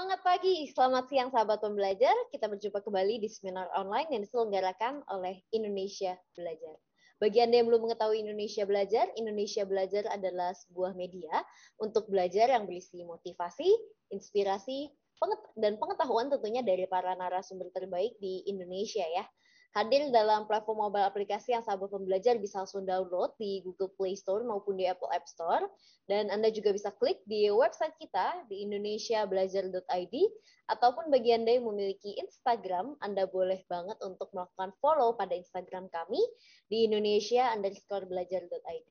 Semangat pagi, selamat siang sahabat pembelajar. Kita berjumpa kembali di seminar online yang diselenggarakan oleh Indonesia Belajar. Bagi Anda yang belum mengetahui Indonesia Belajar adalah sebuah media untuk belajar yang berisi motivasi, inspirasi, dan pengetahuan tentunya dari para narasumber terbaik di Indonesia ya. Hadir dalam platform mobile aplikasi yang sahabat pembelajar bisa langsung download di Google Play Store maupun di Apple App Store. Dan Anda juga bisa klik di website kita di indonesiabelajar.id, ataupun bagi Anda yang memiliki Instagram, Anda boleh banget untuk melakukan follow pada Instagram kami di indonesia_belajar.id.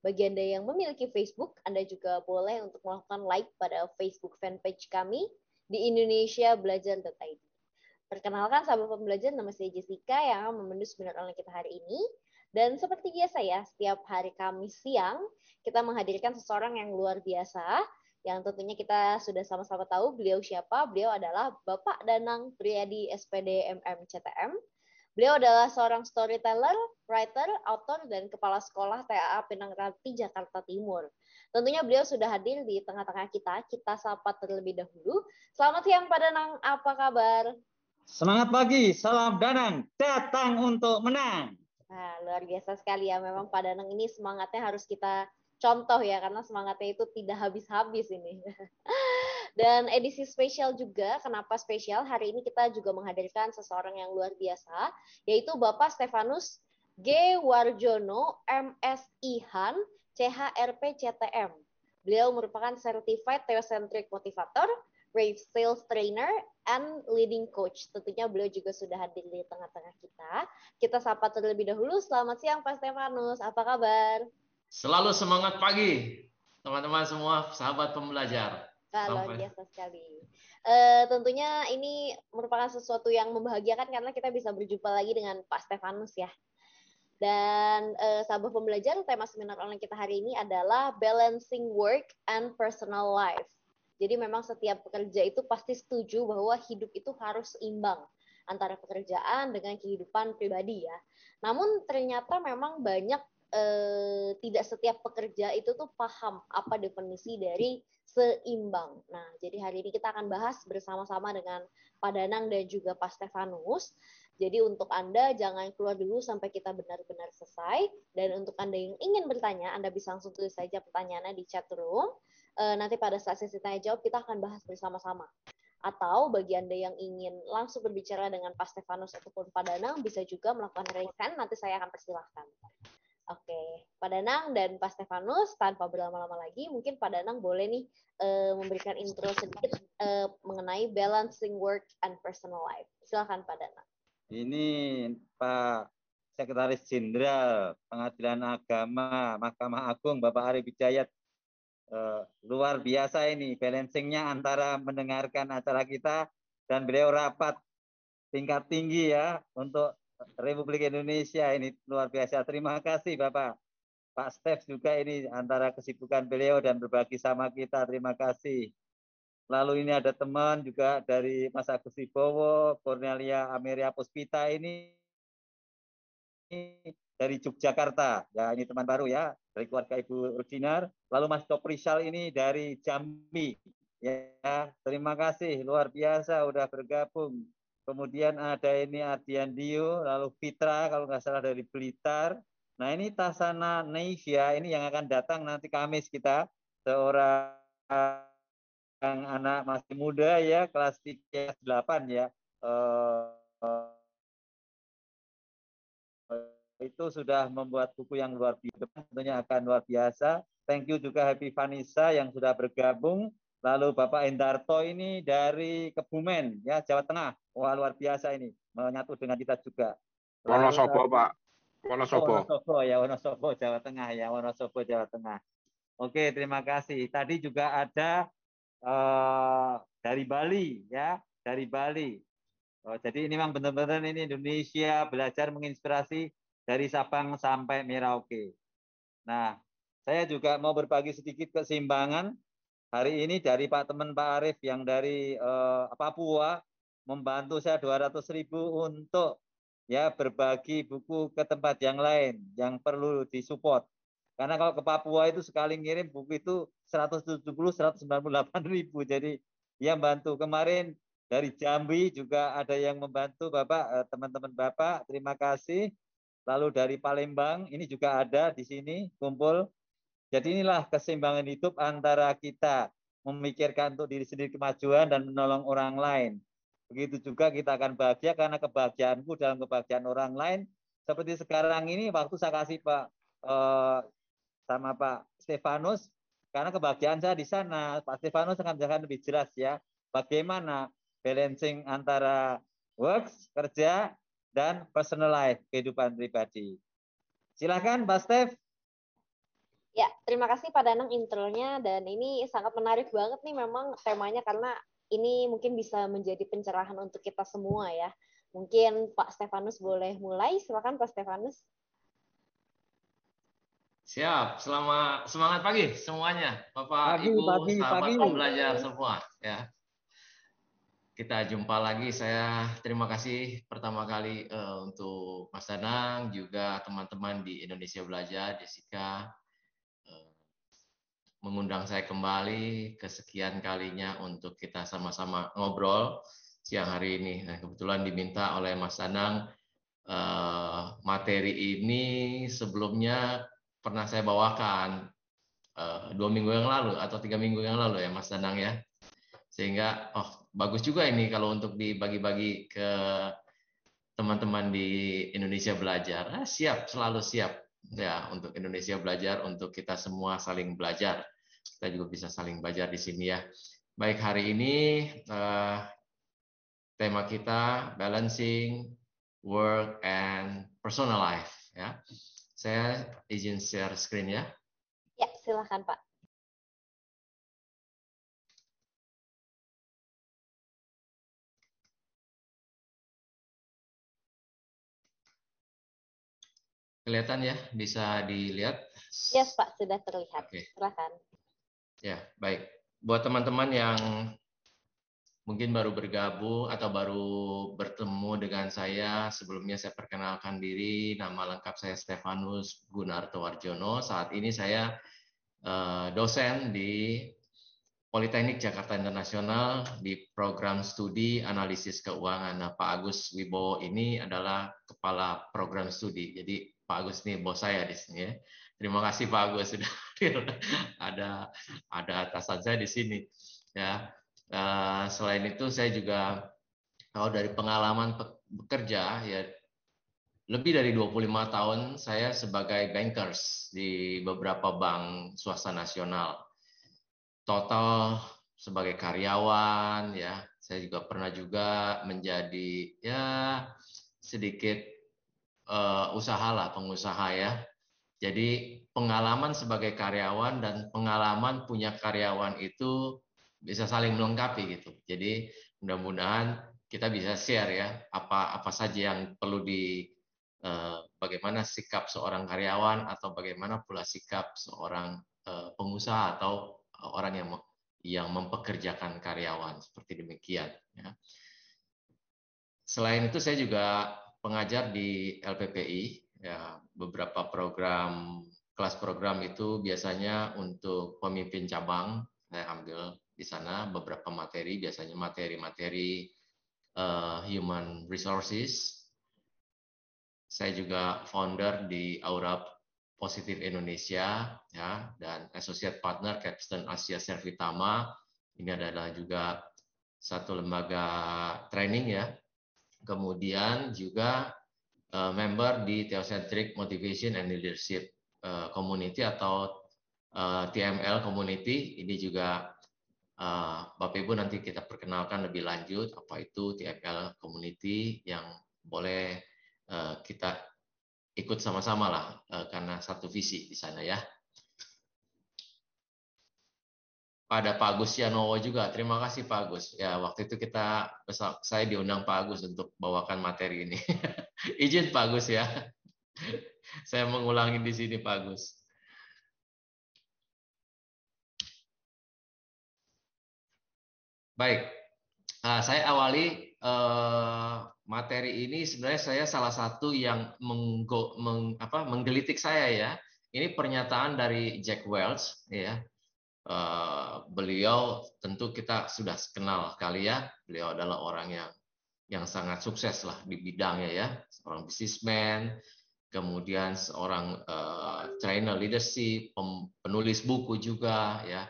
Bagi Anda yang memiliki Facebook, Anda juga boleh untuk melakukan like pada Facebook fanpage kami di indonesiabelajar.id. Perkenalkan sahabat pembelajar, nama saya Jessica yang akan memandu seminar online kita hari ini. Dan seperti biasa ya, setiap hari Kamis siang kita menghadirkan seseorang yang luar biasa, yang tentunya kita sudah sama-sama tahu beliau siapa. Beliau adalah Bapak Danang Priyadi SPD MM CTM. Beliau adalah seorang storyteller, writer, author, dan kepala sekolah TAA Pinang Ranti, Jakarta Timur. Tentunya beliau sudah hadir di tengah-tengah kita. Kita sapa terlebih dahulu. Selamat siang Pak Danang, apa kabar? Semangat pagi, salam Danang, datang untuk menang. Nah, luar biasa sekali ya. Memang Pak Danang ini semangatnya harus kita contoh ya, karena semangatnya itu tidak habis-habis ini. Dan edisi spesial juga, kenapa spesial? Hari ini kita juga menghadirkan seseorang yang luar biasa, yaitu Bapak Stefanus G. Warjono, MSIhan, CHRP CTM. Beliau merupakan Certified Theocentric Motivator, Brave Sales Trainer, and Leading Coach. Tentunya beliau juga sudah hadir di tengah-tengah kita. Kita sapa terlebih dahulu. Selamat siang Pak Stefanus, apa kabar? Selalu semangat pagi, teman-teman semua, sahabat pembelajar. Luar biasa sekali. Tentunya ini merupakan sesuatu yang membahagiakan karena kita bisa berjumpa lagi dengan Pak Stefanus ya. Dan sahabat pembelajar, tema seminar online kita hari ini adalah Balancing Work and Personal Life. Jadi memang setiap pekerja itu pasti setuju bahwa hidup itu harus seimbang antara pekerjaan dengan kehidupan pribadi ya. Namun ternyata memang banyak tidak setiap pekerja itu tuh paham apa definisi dari seimbang. Nah, jadi hari ini kita akan bahas bersama-sama dengan Pak Danang dan juga Pak Stefanus. Jadi untuk Anda jangan keluar dulu sampai kita benar-benar selesai. Dan untuk Anda yang ingin bertanya, Anda bisa langsung tulis saja pertanyaannya di chat room. Nanti pada saat sesi tanya jawab kita akan bahas bersama-sama. Atau bagi Anda yang ingin langsung berbicara dengan Pak Stefanus ataupun Pak Danang, bisa juga melakukan raise hand, nanti saya akan persilahkan. Oke, Pak Danang dan Pak Stefanus, tanpa berlama-lama lagi, mungkin Pak Danang boleh nih memberikan intro sedikit mengenai balancing work and personal life. Silakan Pak Danang. Ini Pak Sekretaris Jenderal Pengadilan Agama Mahkamah Agung Bapak Arif Hidayat. Luar biasa ini balancingnya antara mendengarkan acara kita dan beliau rapat tingkat tinggi ya untuk Republik Indonesia. Ini luar biasa. Terima kasih Bapak. Pak Stef juga ini antara kesibukan beliau dan berbagi sama kita. Terima kasih. Lalu ini ada teman juga dari Mas Agus Wibowo, Cornelia Ameria Puspita ini dari Yogyakarta. Ya, ini teman baru ya, dari keluarga Ibu Rudinar. Lalu Mas Toprisal ini dari Jambi. Ya, terima kasih, luar biasa udah bergabung. Kemudian ada ini Ardian Dio, lalu Fitra kalau nggak salah dari Blitar. Nah, ini Tasana Neivia ini yang akan datang nanti Kamis kita, seorang anak masih muda ya, kelas 3, 8 ya. Itu sudah membuat buku yang luar biasa, tentunya akan luar biasa. Thank you juga Happy Vanessa yang sudah bergabung. Lalu Bapak Endarto ini dari Kebumen, ya Jawa Tengah. Wah luar biasa ini, menyatu dengan kita juga. Wonosobo Pak, Wonosobo. Wonosobo ya, Wonosobo Jawa Tengah ya, Wonosobo Jawa Tengah. Oke, terima kasih. Tadi juga ada dari Bali ya, dari Bali. Jadi ini memang benar-benar ini Indonesia belajar menginspirasi dari Sabang sampai Merauke. Nah, saya juga mau berbagi sedikit keseimbangan hari ini dari Pak Arif yang dari Papua membantu saya 200.000 untuk ya berbagi buku ke tempat yang lain yang perlu disupport. Karena kalau ke Papua itu sekali ngirim buku itu 198.000. Jadi yang bantu. Kemarin dari Jambi juga ada yang membantu Bapak, teman-teman Bapak, terima kasih. Lalu dari Palembang ini juga ada di sini kumpul. Jadi inilah keseimbangan hidup antara kita memikirkan untuk diri sendiri kemajuan dan menolong orang lain. Begitu juga kita akan bahagia karena kebahagiaanku dalam kebahagiaan orang lain. Seperti sekarang ini waktu saya kasih Pak sama Pak Stefanus, karena kebahagiaan saya di sana. Pak Stefanus akan menjelaskan lebih jelas ya, bagaimana balancing antara works, kerja, dan personal life, kehidupan pribadi. Silakan Pak Stef. Ya, terima kasih Pak Danang intronya, dan ini sangat menarik banget nih memang temanya, karena ini mungkin bisa menjadi pencerahan untuk kita semua ya. Mungkin Pak Stefanus boleh mulai, silakan Pak Stefanus. Siap, semangat pagi semuanya, Bapak, Ibu, sahabat pembelajar semua. Ya, kita jumpa lagi. Saya terima kasih pertama kali untuk Mas Danang, juga teman-teman di Indonesia Belajar, Jessica, mengundang saya kembali kesekian kalinya untuk kita sama-sama ngobrol siang hari ini. Nah, kebetulan diminta oleh Mas Danang materi ini sebelumnya pernah saya bawakan 2 minggu yang lalu atau 3 minggu yang lalu ya Mas Danang ya, sehingga bagus juga ini kalau untuk dibagi-bagi ke teman-teman di Indonesia Belajar. Siap, selalu siap ya untuk Indonesia Belajar, untuk kita semua saling belajar. Kita juga bisa saling belajar di sini ya. Baik, hari ini tema kita balancing work and personal life ya. Saya izin share screen ya. Ya, silakan Pak. Kelihatan ya, bisa dilihat. Yes Pak, sudah terlihat. Oke. Silakan. Ya, baik. Buat teman-teman yang mungkin baru bergabung atau baru bertemu dengan saya, sebelumnya saya perkenalkan diri, nama lengkap saya Stefanus Gunarto Warjono. Saat ini saya dosen di Politeknik Jakarta Internasional di program studi analisis keuangan. Nah, Pak Agus Wibowo ini adalah kepala program studi. Jadi Pak Agus ini bos saya di sini ya. Terima kasih Pak Agus sudah ada atasan saya di sini ya. Selain itu saya juga kalau dari pengalaman bekerja ya, lebih dari 25 tahun saya sebagai bankers di beberapa bank swasta nasional. Total sebagai karyawan ya, saya juga pernah juga menjadi ya sedikit usahalah, pengusaha ya. Jadi pengalaman sebagai karyawan dan pengalaman punya karyawan itu bisa saling melengkapi gitu. Jadi mudah-mudahan kita bisa share ya apa saja yang perlu bagaimana sikap seorang karyawan atau bagaimana pula sikap seorang pengusaha atau orang yang mempekerjakan karyawan, seperti demikian ya. Selain itu saya juga pengajar di LPPI ya, beberapa kelas program itu biasanya untuk pemimpin cabang saya ambil di sana beberapa materi, biasanya materi-materi human resources. Saya juga founder di Aura Positif Indonesia ya, dan associate partner Capstone Asia Servitama. Ini adalah juga satu lembaga training ya. Kemudian juga member di Theocentric Motivation and Leadership Community atau TML Community. Ini juga Bapak Ibu nanti kita perkenalkan lebih lanjut apa itu TML Community, yang boleh kita ikut sama-sama lah karena satu visi di sana ya. Pada Pak Agus Yanowo juga, terima kasih Pak Agus. Ya, waktu itu saya diundang Pak Agus untuk bawakan materi ini. Izin Pak Agus ya. Saya mengulangi di sini Pak Agus. Baik, saya awali materi ini. Sebenarnya saya salah satu yang menggelitik saya ya. Ini pernyataan dari Jack Welch ya. beliau tentu kita sudah kenal kali ya. Beliau adalah orang yang sangat sukses lah di bidangnya ya, seorang businessman, kemudian seorang trainer leadership, penulis buku juga ya.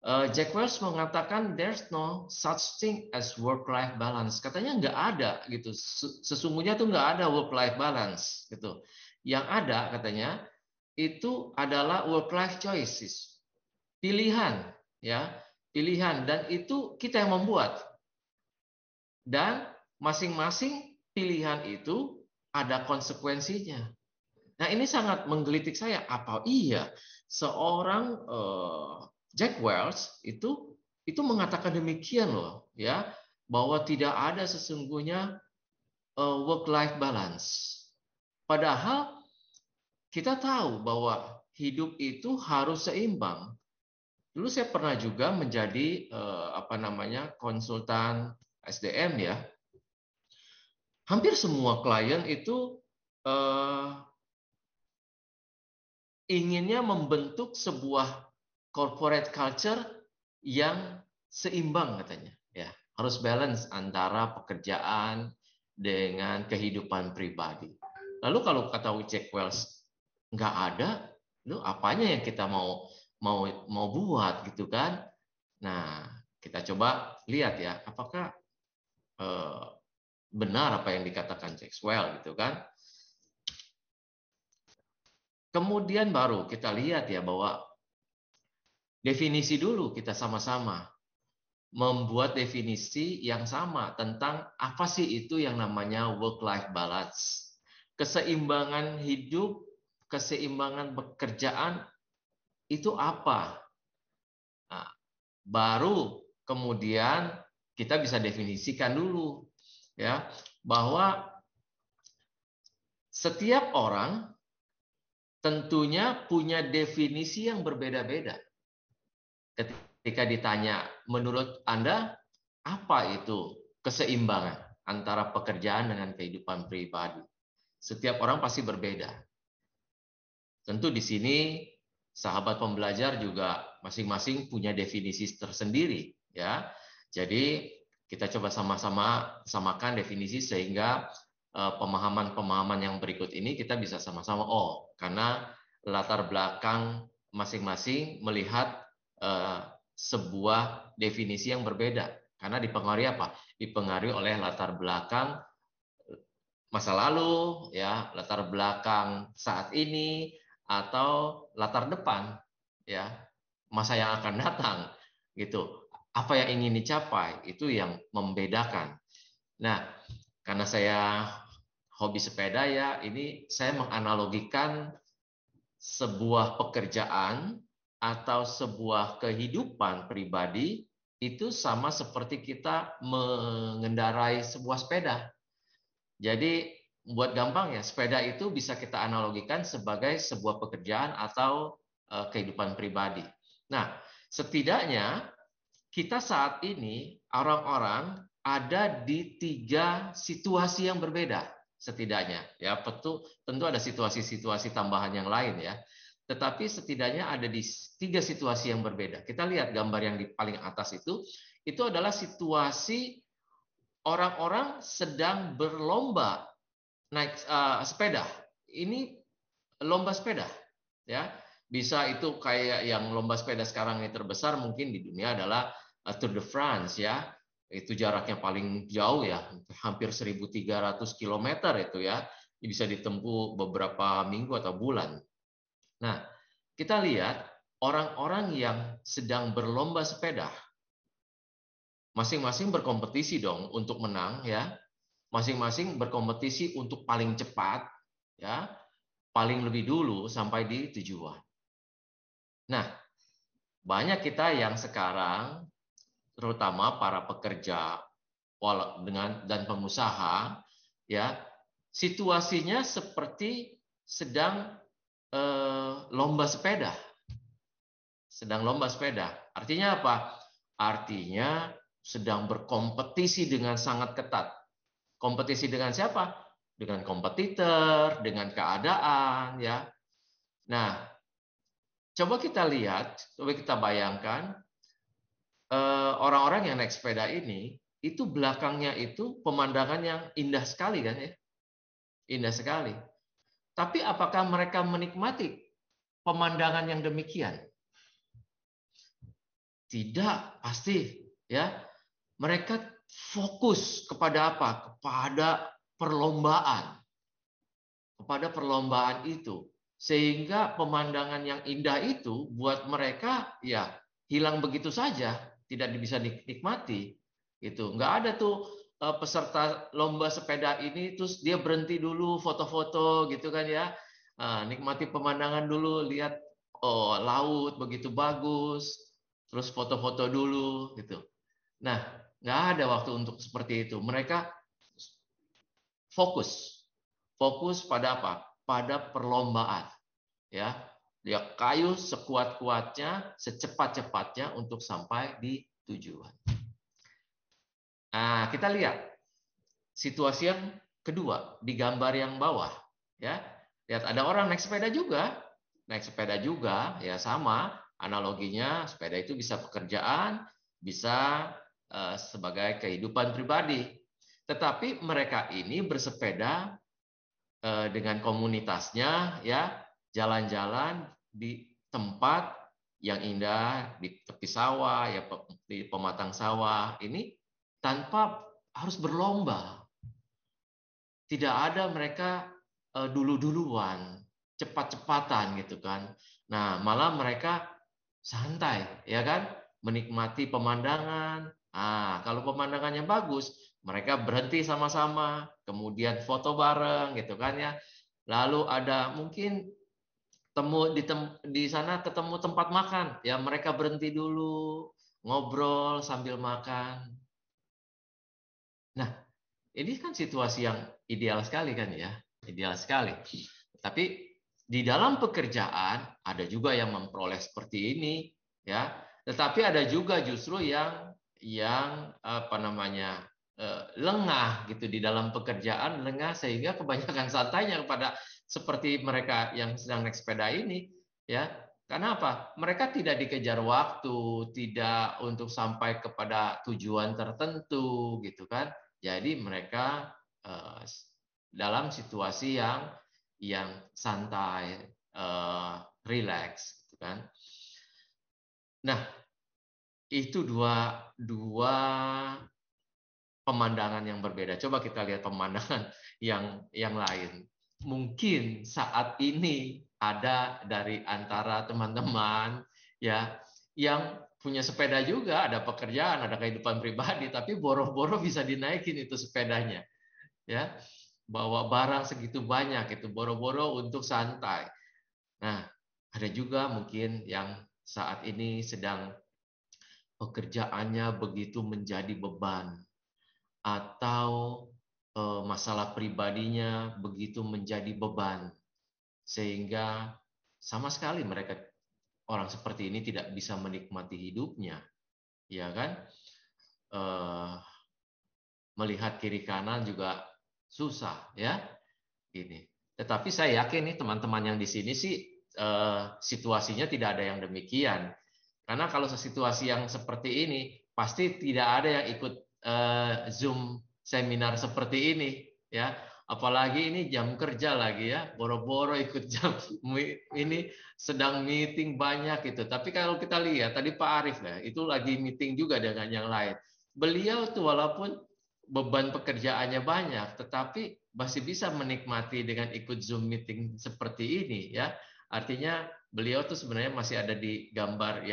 Jack Welch mengatakan there's no such thing as work-life balance. Katanya nggak ada gitu. Sesungguhnya tuh nggak ada work-life balance gitu. Yang ada katanya itu adalah work-life choices. Pilihan ya, pilihan, dan itu kita yang membuat. Dan masing-masing pilihan itu ada konsekuensinya. Nah, ini sangat menggelitik saya. Apa iya seorang Jack Welch itu mengatakan demikian loh ya, bahwa tidak ada sesungguhnya work-life balance. Padahal kita tahu bahwa hidup itu harus seimbang. Dulu saya pernah juga menjadi konsultan SDM ya. Hampir semua klien itu inginnya membentuk sebuah corporate culture yang seimbang katanya. Ya, harus balance antara pekerjaan dengan kehidupan pribadi. Lalu kalau kata Jack Welch nggak ada, lu apanya yang kita mau buat gitu kan? Nah, kita coba lihat ya, apakah benar apa yang dikatakan Jack Welch gitu kan? Kemudian baru kita lihat ya bahwa definisi dulu kita sama-sama membuat definisi yang sama tentang apa sih itu yang namanya work-life balance. Keseimbangan hidup, keseimbangan pekerjaan itu apa? Nah, baru kemudian kita bisa definisikan dulu ya bahwa setiap orang tentunya punya definisi yang berbeda-beda. Ketika ditanya, menurut Anda apa itu keseimbangan antara pekerjaan dengan kehidupan pribadi? Setiap orang pasti berbeda. Tentu di sini sahabat pembelajar juga masing-masing punya definisi tersendiri ya. Jadi kita coba sama-sama samakan definisi sehingga pemahaman-pemahaman yang berikut ini kita bisa sama-sama karena latar belakang masing-masing melihat sebuah definisi yang berbeda. Karena dipengaruhi apa? Dipengaruhi oleh latar belakang masa lalu, ya, latar belakang saat ini, atau latar depan, ya, masa yang akan datang, gitu. Apa yang ingin dicapai itu yang membedakan. Nah, karena saya hobi sepeda ya, ini saya menganalogikan sebuah pekerjaan atau sebuah kehidupan pribadi itu sama seperti kita mengendarai sebuah sepeda. Jadi buat gampang ya, sepeda itu bisa kita analogikan sebagai sebuah pekerjaan atau kehidupan pribadi. Nah, setidaknya kita saat ini orang-orang ada di 3 situasi yang berbeda setidaknya. Ya, tentu ada situasi-situasi tambahan yang lain ya. Tetapi setidaknya ada di 3 situasi yang berbeda. Kita lihat gambar yang di paling atas itu adalah situasi orang-orang sedang berlomba naik sepeda. Ini lomba sepeda, ya. Bisa itu kayak yang lomba sepeda sekarang ini terbesar mungkin di dunia adalah Tour de France ya. Itu jaraknya paling jauh ya, hampir 1.300 km itu ya. Bisa ditempuh beberapa minggu atau bulan. Nah, kita lihat orang-orang yang sedang berlomba sepeda. Masing-masing berkompetisi dong untuk menang ya. Masing-masing berkompetisi untuk paling cepat ya, paling lebih dulu sampai di tujuan. Nah, banyak kita yang sekarang terutama para pekerja dan pengusaha ya, situasinya seperti sedang lomba sepeda. Sedang lomba sepeda. Artinya apa? Artinya sedang berkompetisi dengan sangat ketat. Kompetisi dengan siapa? Dengan kompetitor, dengan keadaan, ya. Nah, coba kita lihat, coba kita bayangkan orang-orang yang naik sepeda ini itu belakangnya itu pemandangan yang indah sekali kan ya, indah sekali. Tapi apakah mereka menikmati pemandangan yang demikian? Tidak, pasti ya. Mereka fokus kepada apa? Kepada perlombaan. Kepada perlombaan itu. Sehingga pemandangan yang indah itu buat mereka ya hilang begitu saja, tidak bisa dinikmati. Itu nggak ada tuh peserta lomba sepeda ini terus dia berhenti dulu foto-foto gitu kan ya. Nikmati pemandangan dulu, lihat oh laut begitu bagus, terus foto-foto dulu gitu. Nah, nggak ada waktu untuk seperti itu. Mereka fokus pada apa? Pada perlombaan. Ya, dia kayu sekuat-kuatnya, secepat-cepatnya untuk sampai di tujuan. Nah, kita lihat situasi yang kedua di gambar yang bawah. Ya, lihat ada orang naik sepeda juga, ya sama analoginya. Sepeda itu bisa pekerjaan, bisa sebagai kehidupan pribadi. Tetapi mereka ini bersepeda dengan komunitasnya, ya jalan-jalan di tempat yang indah, di tepi sawah, ya di pematang sawah ini tanpa harus berlomba. Tidak ada mereka dulu-duluan, cepat-cepatan gitu kan. Nah, malah mereka santai, ya kan? Menikmati pemandangan. Kalau pemandangannya bagus, mereka berhenti sama-sama, kemudian foto bareng gitu kan ya. Lalu ada mungkin di sana ketemu tempat makan, ya mereka berhenti dulu, ngobrol sambil makan. Nah, ini kan situasi yang ideal sekali kan ya, ideal sekali. Tapi di dalam pekerjaan ada juga yang memperoleh seperti ini, ya. Tetapi ada juga justru yang apa namanya lengah gitu di dalam pekerjaan, lengah sehingga kebanyakan santainya kepada seperti mereka yang sedang naik sepeda ini, ya. Karena apa? Mereka tidak dikejar waktu, tidak untuk sampai kepada tujuan tertentu, gitu kan? Jadi mereka dalam situasi yang santai, relax, gitu kan? Nah, itu dua pemandangan yang berbeda. Coba kita lihat pemandangan yang lain. Mungkin saat ini ada dari antara teman-teman ya yang punya sepeda juga, ada pekerjaan, ada kehidupan pribadi, tapi boro-boro bisa dinaikin itu sepedanya. Ya, bawa barang segitu banyak itu boro-boro untuk santai. Nah, ada juga mungkin yang saat ini sedang pekerjaannya begitu menjadi beban atau masalah pribadinya begitu menjadi beban sehingga sama sekali mereka orang seperti ini tidak bisa menikmati hidupnya, ya kan? Melihat kiri kanan juga susah, ya. Ini. Tetapi saya yakin nih teman-teman yang di sini sih situasinya tidak ada yang demikian. Karena kalau situasi yang seperti ini pasti tidak ada yang ikut Zoom seminar seperti ini, ya. Apalagi ini jam kerja lagi ya, boro-boro ikut jam ini sedang meeting banyak gitu. Tapi kalau kita lihat tadi Pak Arief lah, itu lagi meeting juga dengan yang lain. Beliau tuh walaupun beban pekerjaannya banyak, tetapi masih bisa menikmati dengan ikut Zoom meeting seperti ini ya. Artinya beliau tuh sebenarnya masih ada di gambar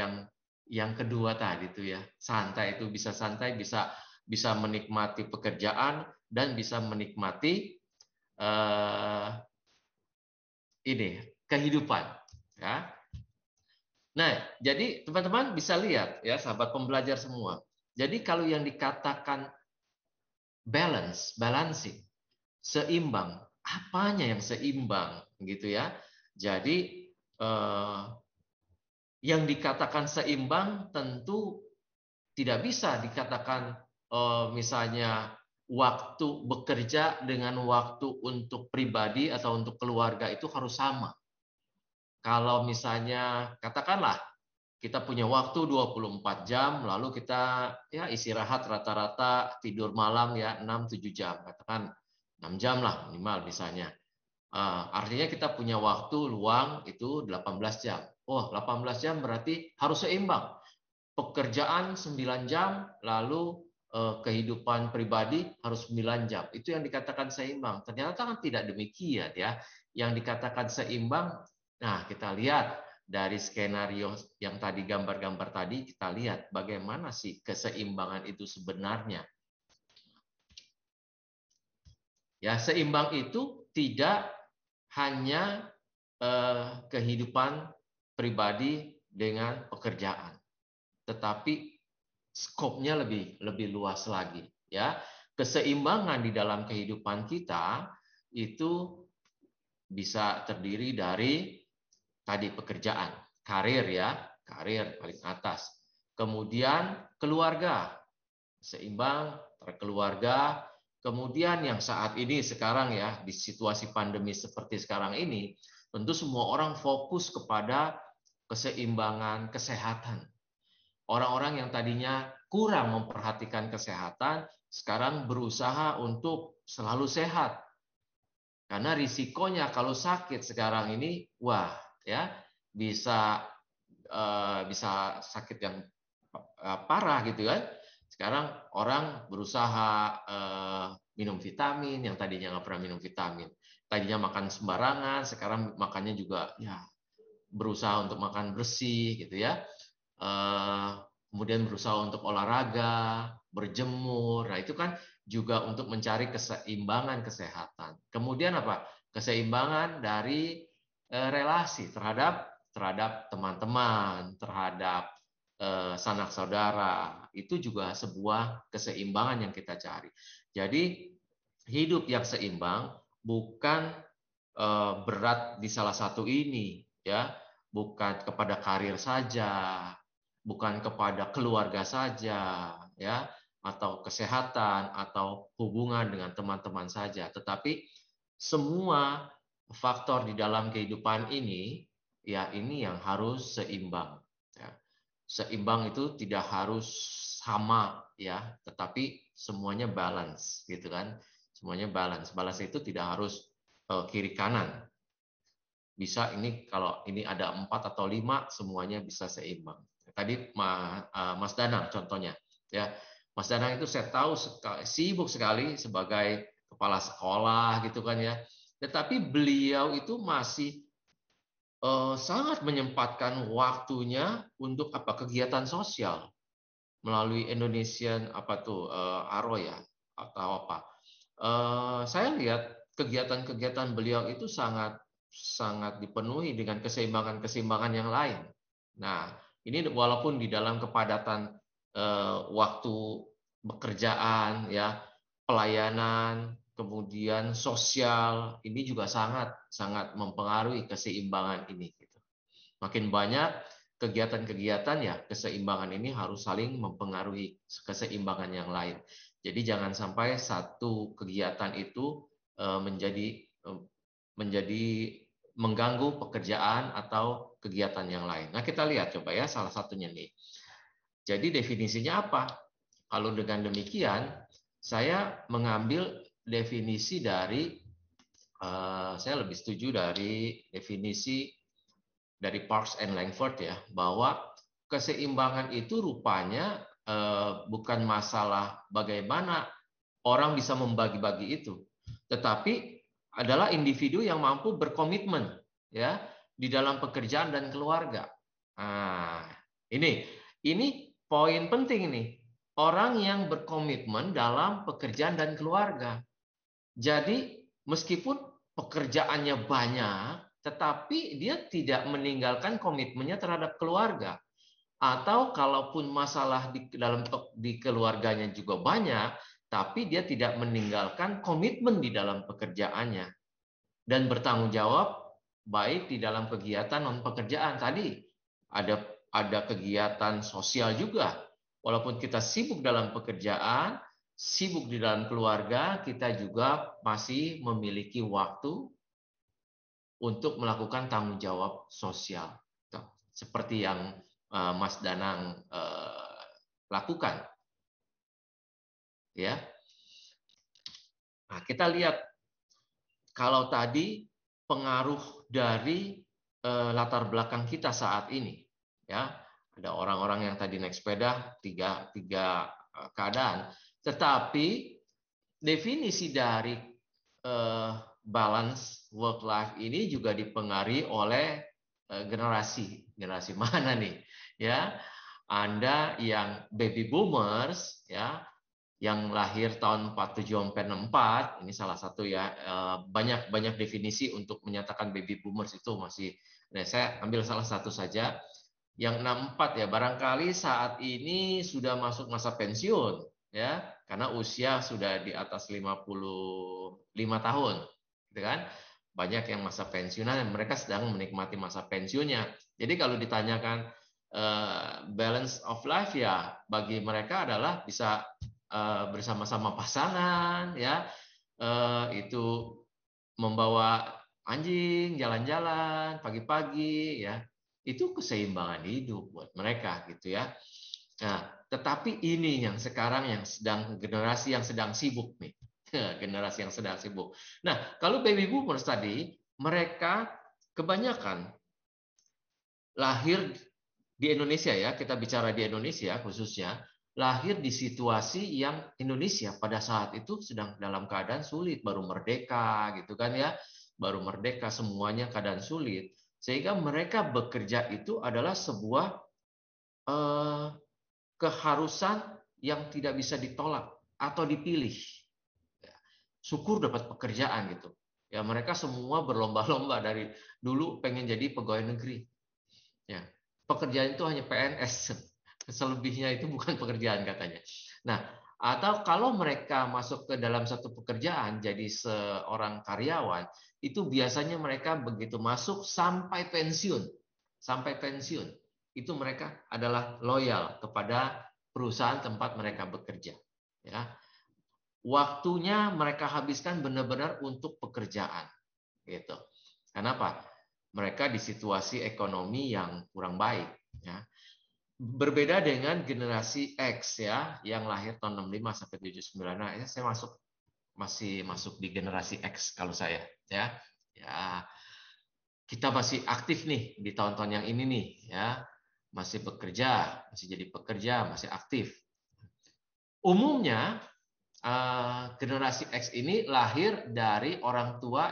yang kedua tadi tuh ya. Santai itu bisa santai, bisa menikmati pekerjaan dan bisa menikmati ini kehidupan ya. Nah, jadi teman-teman bisa lihat ya sahabat pembelajar semua. Jadi kalau yang dikatakan balancing, seimbang, apanya yang seimbang gitu ya. Jadi yang dikatakan seimbang tentu tidak bisa dikatakan misalnya waktu bekerja dengan waktu untuk pribadi atau untuk keluarga itu harus sama. kalau misalnya katakanlah kita punya waktu 24 jam, lalu kita ya istirahat rata-rata tidur malam ya 6-7 jam, katakan 6 jam lah minimal misalnya. Artinya kita punya waktu luang itu 18 jam. Oh, 18 jam berarti harus seimbang. Pekerjaan 9 jam, lalu kehidupan pribadi harus 9 jam. Itu yang dikatakan seimbang. Ternyata kan tidak demikian ya. Yang dikatakan seimbang, nah kita lihat dari skenario yang tadi gambar-gambar tadi, kita lihat bagaimana sih keseimbangan itu sebenarnya. Ya, seimbang itu tidak hanya kehidupan pribadi dengan pekerjaan, tetapi skopnya lebih luas lagi. Ya, keseimbangan di dalam kehidupan kita itu bisa terdiri dari tadi pekerjaan, karir ya, karir paling atas. Kemudian keluarga, seimbang antara keluarga. Kemudian yang saat ini sekarang ya, di situasi pandemi seperti sekarang ini, tentu semua orang fokus kepada keseimbangan kesehatan. Orang-orang yang tadinya kurang memperhatikan kesehatan, sekarang berusaha untuk selalu sehat. Karena risikonya kalau sakit sekarang ini, wah ya bisa sakit yang parah gitu kan. Sekarang orang berusaha minum vitamin yang tadinya nggak pernah minum vitamin. Tadinya makan sembarangan, sekarang makannya juga ya berusaha untuk makan bersih gitu ya. Kemudian berusaha untuk olahraga, berjemur. Nah, itu kan juga untuk mencari keseimbangan kesehatan. Kemudian apa? Keseimbangan dari relasi terhadap teman-teman, terhadap sanak saudara. Itu juga sebuah keseimbangan yang kita cari. Jadi hidup yang seimbang bukan berat di salah satu ini, ya, bukan kepada karir saja, bukan kepada keluarga saja, ya, atau kesehatan atau hubungan dengan teman-teman saja, tetapi semua faktor di dalam kehidupan ini, ya, ini yang harus seimbang. Ya. Seimbang itu tidak harus sama, ya, tetapi semuanya balance, gitu kan? Semuanya balance. Balance itu tidak harus kiri kanan. Bisa ini kalau ini ada 4 atau 5 semuanya bisa seimbang. Tadi Mas Danang contohnya, ya. Mas Danang itu saya tahu sibuk sekali sebagai kepala sekolah gitu kan ya. Tetapi beliau itu masih sangat menyempatkan waktunya untuk kegiatan sosial melalui Indonesian Aro ya atau apa. Saya lihat kegiatan-kegiatan beliau itu sangat dipenuhi dengan keseimbangan yang lain. Nah, ini walaupun di dalam kepadatan waktu pekerjaan, ya, pelayanan, kemudian sosial, ini juga sangat mempengaruhi keseimbangan ini. Gitu. Makin banyak kegiatan-kegiatan, ya, keseimbangan ini harus saling mempengaruhi keseimbangan yang lain. Jadi jangan sampai satu kegiatan itu menjadi mengganggu pekerjaan atau kegiatan yang lain. Nah, kita lihat coba ya salah satunya nih. Jadi definisinya apa? Kalau dengan demikian, saya mengambil definisi dari, saya lebih setuju dari definisi dari Parks and Langford ya, bahwa keseimbangan itu rupanya bukan masalah bagaimana orang bisa membagi-bagi itu, tetapi adalah individu yang mampu berkomitmen ya di dalam pekerjaan dan keluarga. Nah, ini poin penting nih. Orang yang berkomitmen dalam pekerjaan dan keluarga. Jadi meskipun pekerjaannya banyak, tetapi dia tidak meninggalkan komitmennya terhadap keluarga. Atau kalaupun masalah di keluarganya juga banyak, tapi dia tidak meninggalkan komitmen di dalam pekerjaannya. Dan bertanggung jawab baik di dalam kegiatan non pekerjaan. Tadi ada kegiatan sosial juga. Walaupun kita sibuk dalam pekerjaan, sibuk di dalam keluarga, kita juga masih memiliki waktu untuk melakukan tanggung jawab sosial seperti yang Mas Danang lakukan, ya. Nah, kita lihat kalau tadi pengaruh dari latar belakang kita saat ini, ya, ada orang-orang yang tadi naik sepeda, tiga keadaan, tetapi definisi dari balance work life ini juga dipengaruhi oleh generasi mana nih, ya. Anda yang baby boomers, ya, yang lahir tahun 47 sampai 64, ini salah satu ya, banyak definisi untuk menyatakan baby boomers itu masih. Nah, saya ambil salah satu saja. Yang 64 ya, barangkali saat ini sudah masuk masa pensiun, ya, karena usia sudah di atas 55 tahun, gitu kan? Banyak yang masa pensiunan dan mereka sedang menikmati masa pensiunnya. Jadi kalau ditanyakan balance of life, ya bagi mereka adalah bisa bersama-sama pasangan, ya, itu membawa anjing jalan-jalan pagi-pagi, ya, itu keseimbangan hidup buat mereka, gitu ya. Nah, tetapi ini yang sekarang yang sedang generasi yang sedang sibuk nih, generasi yang sedang sibuk. Nah, kalau baby boomers tadi, mereka kebanyakan lahir di Indonesia, ya, kita bicara di Indonesia khususnya, lahir di situasi yang Indonesia pada saat itu sedang dalam keadaan sulit, baru merdeka, gitu kan ya, baru merdeka, semuanya keadaan sulit, sehingga mereka bekerja itu adalah sebuah keharusan yang tidak bisa ditolak atau dipilih. Syukur dapat pekerjaan gitu. Ya, mereka semua berlomba-lomba dari dulu pengen jadi pegawai negeri. Ya, pekerjaan itu hanya PNS. Selebihnya itu bukan pekerjaan katanya. Nah, atau kalau mereka masuk ke dalam satu pekerjaan jadi seorang karyawan, itu biasanya mereka begitu masuk sampai pensiun. Sampai pensiun. Itu mereka adalah loyal kepada perusahaan tempat mereka bekerja. Ya. Waktunya mereka habiskan benar-benar untuk pekerjaan. Gitu. Kenapa? Mereka di situasi ekonomi yang kurang baik, ya. Berbeda dengan generasi X, ya, yang lahir tahun 65 sampai 79. Nah, saya masih masuk di generasi X kalau saya, ya. Ya, kita masih aktif nih di tahun-tahun yang ini nih, ya. Masih bekerja, masih jadi pekerja, masih aktif. Umumnya generasi X ini lahir dari orang tua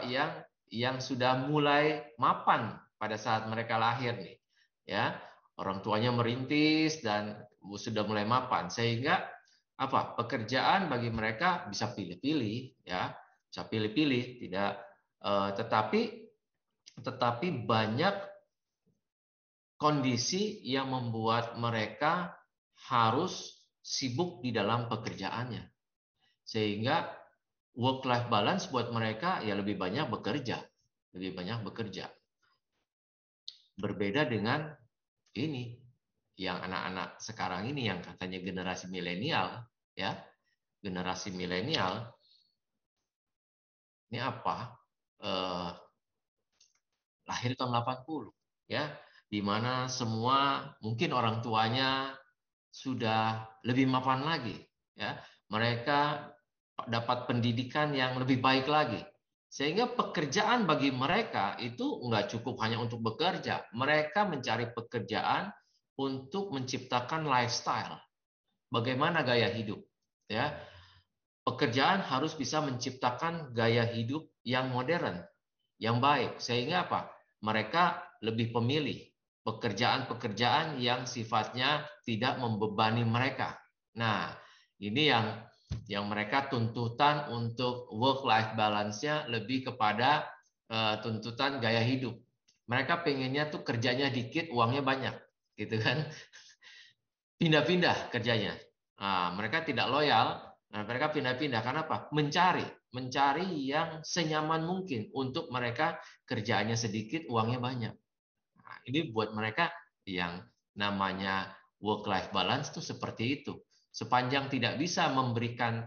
yang sudah mulai mapan pada saat mereka lahir nih, ya. Orang tuanya merintis dan sudah mulai mapan, sehingga apa, pekerjaan bagi mereka bisa pilih-pilih, ya, bisa pilih-pilih, tidak tetapi banyak kondisi yang membuat mereka harus sibuk di dalam pekerjaannya, sehingga work life balance buat mereka ya lebih banyak bekerja, berbeda dengan ini yang anak-anak sekarang ini yang katanya generasi milenial, ya, generasi milenial ini apa, lahir tahun 80, ya, di mana semua mungkin orang tuanya sudah lebih mapan lagi, ya, mereka dapat pendidikan yang lebih baik lagi, sehingga pekerjaan bagi mereka itu nggak cukup hanya untuk bekerja, mereka mencari pekerjaan untuk menciptakan lifestyle, bagaimana gaya hidup, ya, pekerjaan harus bisa menciptakan gaya hidup yang modern, yang baik, sehingga apa, mereka lebih pemilih pekerjaan-pekerjaan yang sifatnya tidak membebani mereka. Nah, ini yang mereka tuntutan untuk work-life balance-nya lebih kepada tuntutan gaya hidup. Mereka pengennya tuh kerjanya dikit, uangnya banyak, gitu kan? Pindah-pindah kerjanya. Nah, mereka tidak loyal, nah, mereka pindah-pindah karena apa? Mencari yang senyaman mungkin untuk mereka kerjaannya sedikit, uangnya banyak. Nah, ini buat mereka yang namanya work-life balance tuh seperti itu. Sepanjang tidak bisa memberikan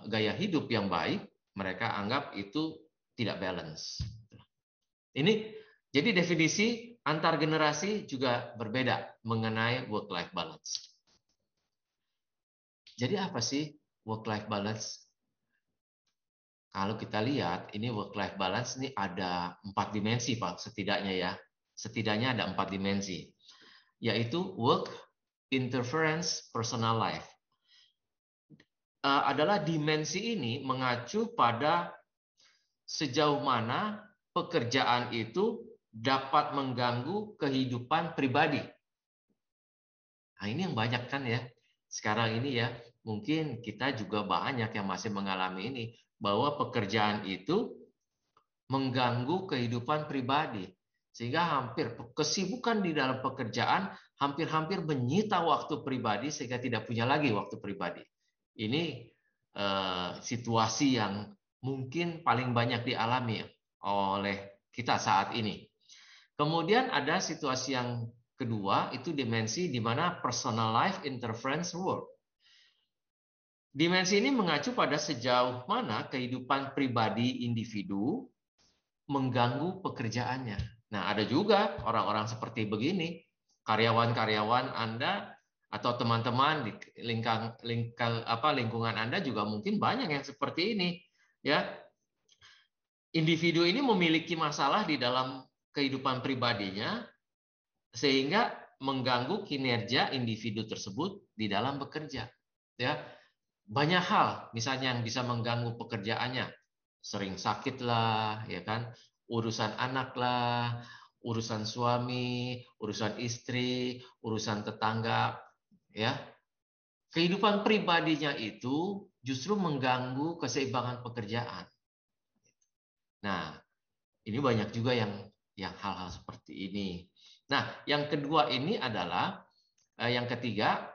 gaya hidup yang baik, mereka anggap itu tidak balance. Ini jadi definisi antar generasi juga berbeda mengenai work-life balance. Jadi apa sih work-life balance? Kalau kita lihat, ini work-life balance ini ada 4 dimensi, Pak, setidaknya ya. Setidaknya ada 4 dimensi, yaitu work, interference, personal life. Adalah dimensi ini mengacu pada sejauh mana pekerjaan itu dapat mengganggu kehidupan pribadi. Nah, ini yang banyak kan ya. Sekarang ini ya, mungkin kita juga banyak yang masih mengalami ini, bahwa pekerjaan itu mengganggu kehidupan pribadi. Sehingga hampir kesibukan di dalam pekerjaan hampir-hampir menyita waktu pribadi sehingga tidak punya lagi waktu pribadi. Ini situasi yang mungkin paling banyak dialami oleh kita saat ini. Kemudian ada situasi yang kedua, itu dimensi di mana personal life interference work. Dimensi ini mengacu pada sejauh mana kehidupan pribadi individu mengganggu pekerjaannya. Nah, ada juga orang-orang seperti begini, karyawan-karyawan Anda atau teman-teman di lingkungan Anda juga mungkin banyak yang seperti ini, ya. Individu ini memiliki masalah di dalam kehidupan pribadinya sehingga mengganggu kinerja individu tersebut di dalam bekerja, ya. Banyak hal misalnya yang bisa mengganggu pekerjaannya, sering sakit lah, ya kan, urusan anak lah, urusan suami, urusan istri, urusan tetangga, ya. Kehidupan pribadinya itu justru mengganggu keseimbangan pekerjaan. Nah, ini banyak juga yang hal-hal seperti ini. Nah, yang kedua ini adalah yang ketiga,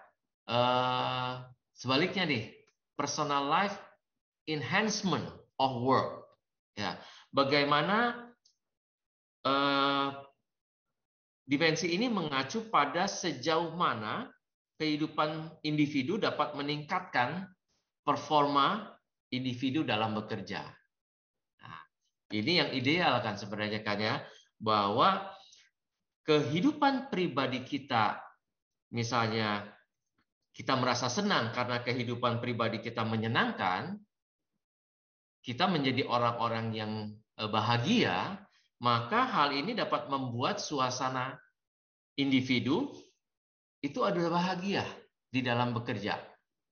sebaliknya nih, personal life enhancement of work. Ya, bagaimana dimensi ini mengacu pada sejauh mana kehidupan individu dapat meningkatkan performa individu dalam bekerja. Nah, ini yang ideal kan sebenarnya kan ya, bahwa kehidupan pribadi kita, misalnya kita merasa senang karena kehidupan pribadi kita menyenangkan, kita menjadi orang-orang yang bahagia, maka hal ini dapat membuat suasana individu itu adalah bahagia di dalam bekerja.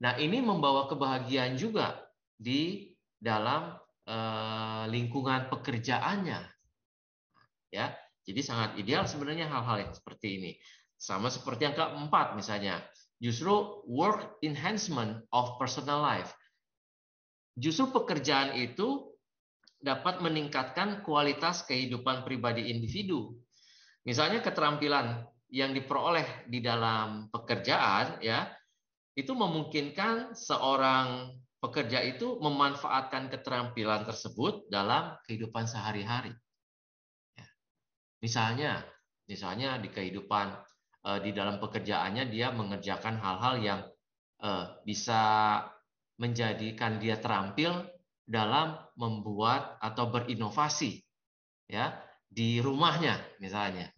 Nah, ini membawa kebahagiaan juga di dalam lingkungan pekerjaannya. Ya, jadi sangat ideal sebenarnya hal-hal yang seperti ini. Sama seperti yang keempat misalnya, justru work enhancement of personal life. Justru pekerjaan itu dapat meningkatkan kualitas kehidupan pribadi individu. Misalnya keterampilan yang diperoleh di dalam pekerjaan, ya, itu memungkinkan seorang pekerja itu memanfaatkan keterampilan tersebut dalam kehidupan sehari-hari. Misalnya di kehidupan di dalam pekerjaannya dia mengerjakan hal-hal yang bisa menjadikan dia terampil dalam membuat atau berinovasi, ya, di rumahnya misalnya,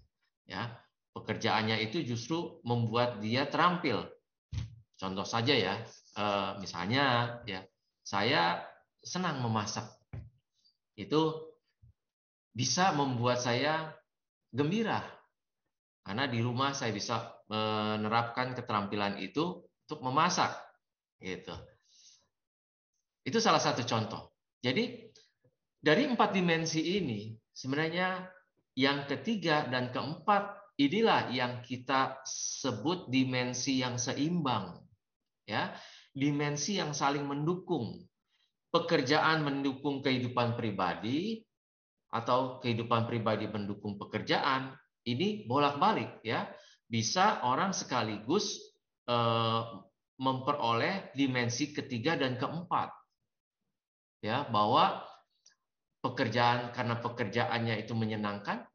ya. Pekerjaannya itu justru membuat dia terampil. Contoh saja ya, misalnya ya, saya senang memasak. Itu bisa membuat saya gembira karena di rumah saya bisa menerapkan keterampilan itu untuk memasak, gitu. Itu salah satu contoh. Jadi dari 4 dimensi ini sebenarnya yang ketiga dan keempat inilah yang kita sebut dimensi yang seimbang, ya, dimensi yang saling mendukung. Pekerjaan mendukung kehidupan pribadi atau kehidupan pribadi mendukung pekerjaan, ini bolak-balik ya. Bisa orang sekaligus memperoleh dimensi ketiga dan keempat. Ya, bahwa pekerjaan karena pekerjaannya itu menyenangkan,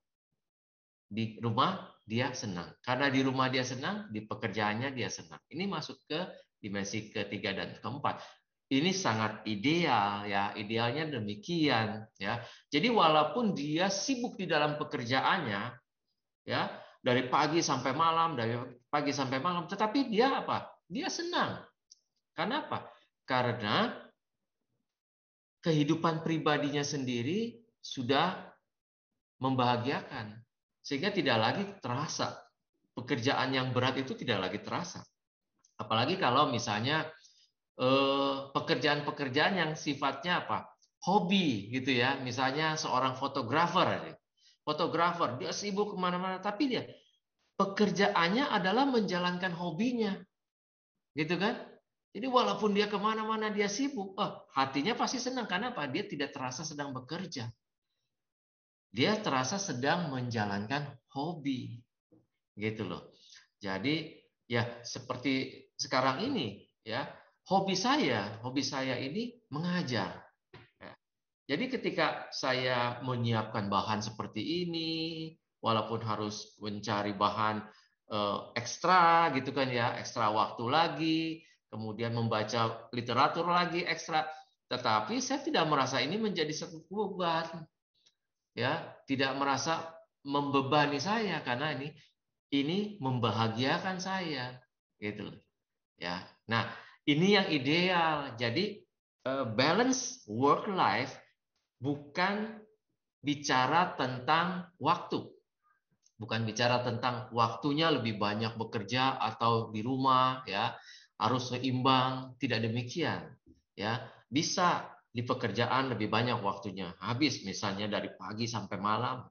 di rumah dia senang. Karena di rumah dia senang, di pekerjaannya dia senang. Ini masuk ke dimensi ketiga dan keempat. ini sangat ideal ya, idealnya demikian ya. Jadi walaupun dia sibuk di dalam pekerjaannya ya, dari pagi sampai malam, tetapi dia apa? Dia senang. Karena apa? Karena kehidupan pribadinya sendiri sudah membahagiakan. Sehingga tidak lagi terasa. Pekerjaan yang berat itu tidak lagi terasa. Apalagi kalau misalnya pekerjaan-pekerjaan yang sifatnya apa? Hobi gitu ya. Misalnya seorang fotografer. Fotografer, dia sibuk kemana-mana. Tapi dia pekerjaannya adalah menjalankan hobinya. Gitu kan? Jadi walaupun dia kemana-mana dia sibuk, hatinya pasti senang. Karena apa? Dia tidak terasa sedang bekerja. Dia terasa sedang menjalankan hobi. Gitu loh. Jadi ya seperti sekarang ini ya, hobi saya ini mengajar. Jadi ketika saya menyiapkan bahan seperti ini, walaupun harus mencari bahan ekstra gitu kan ya, ekstra waktu lagi, kemudian membaca literatur lagi ekstra, tetapi saya tidak merasa ini menjadi satu beban, ya, tidak merasa membebani saya karena ini membahagiakan saya, gitu, ya. Nah, ini yang ideal. Jadi balance work life bukan bicara tentang waktu. Bukan bicara tentang waktunya lebih banyak bekerja atau di rumah ya, harus seimbang, tidak demikian. Ya, bisa di pekerjaan lebih banyak waktunya. Habis misalnya dari pagi sampai malam,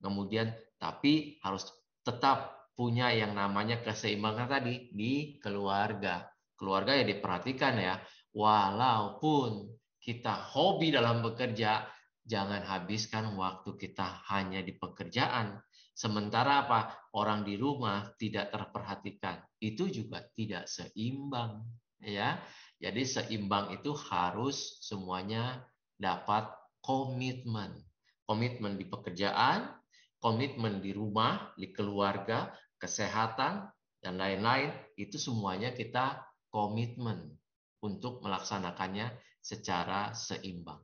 kemudian tapi harus tetap punya yang namanya keseimbangan tadi di keluarga. Keluarga ya diperhatikan ya. Walaupun kita hobi dalam bekerja, jangan habiskan waktu kita hanya di pekerjaan. Sementara apa? Orang di rumah tidak terperhatikan. Itu juga tidak seimbang, ya. Jadi seimbang itu harus semuanya dapat komitmen. Komitmen di pekerjaan, komitmen di rumah, di keluarga, kesehatan dan lain-lain, itu semuanya kita komitmen untuk melaksanakannya secara seimbang.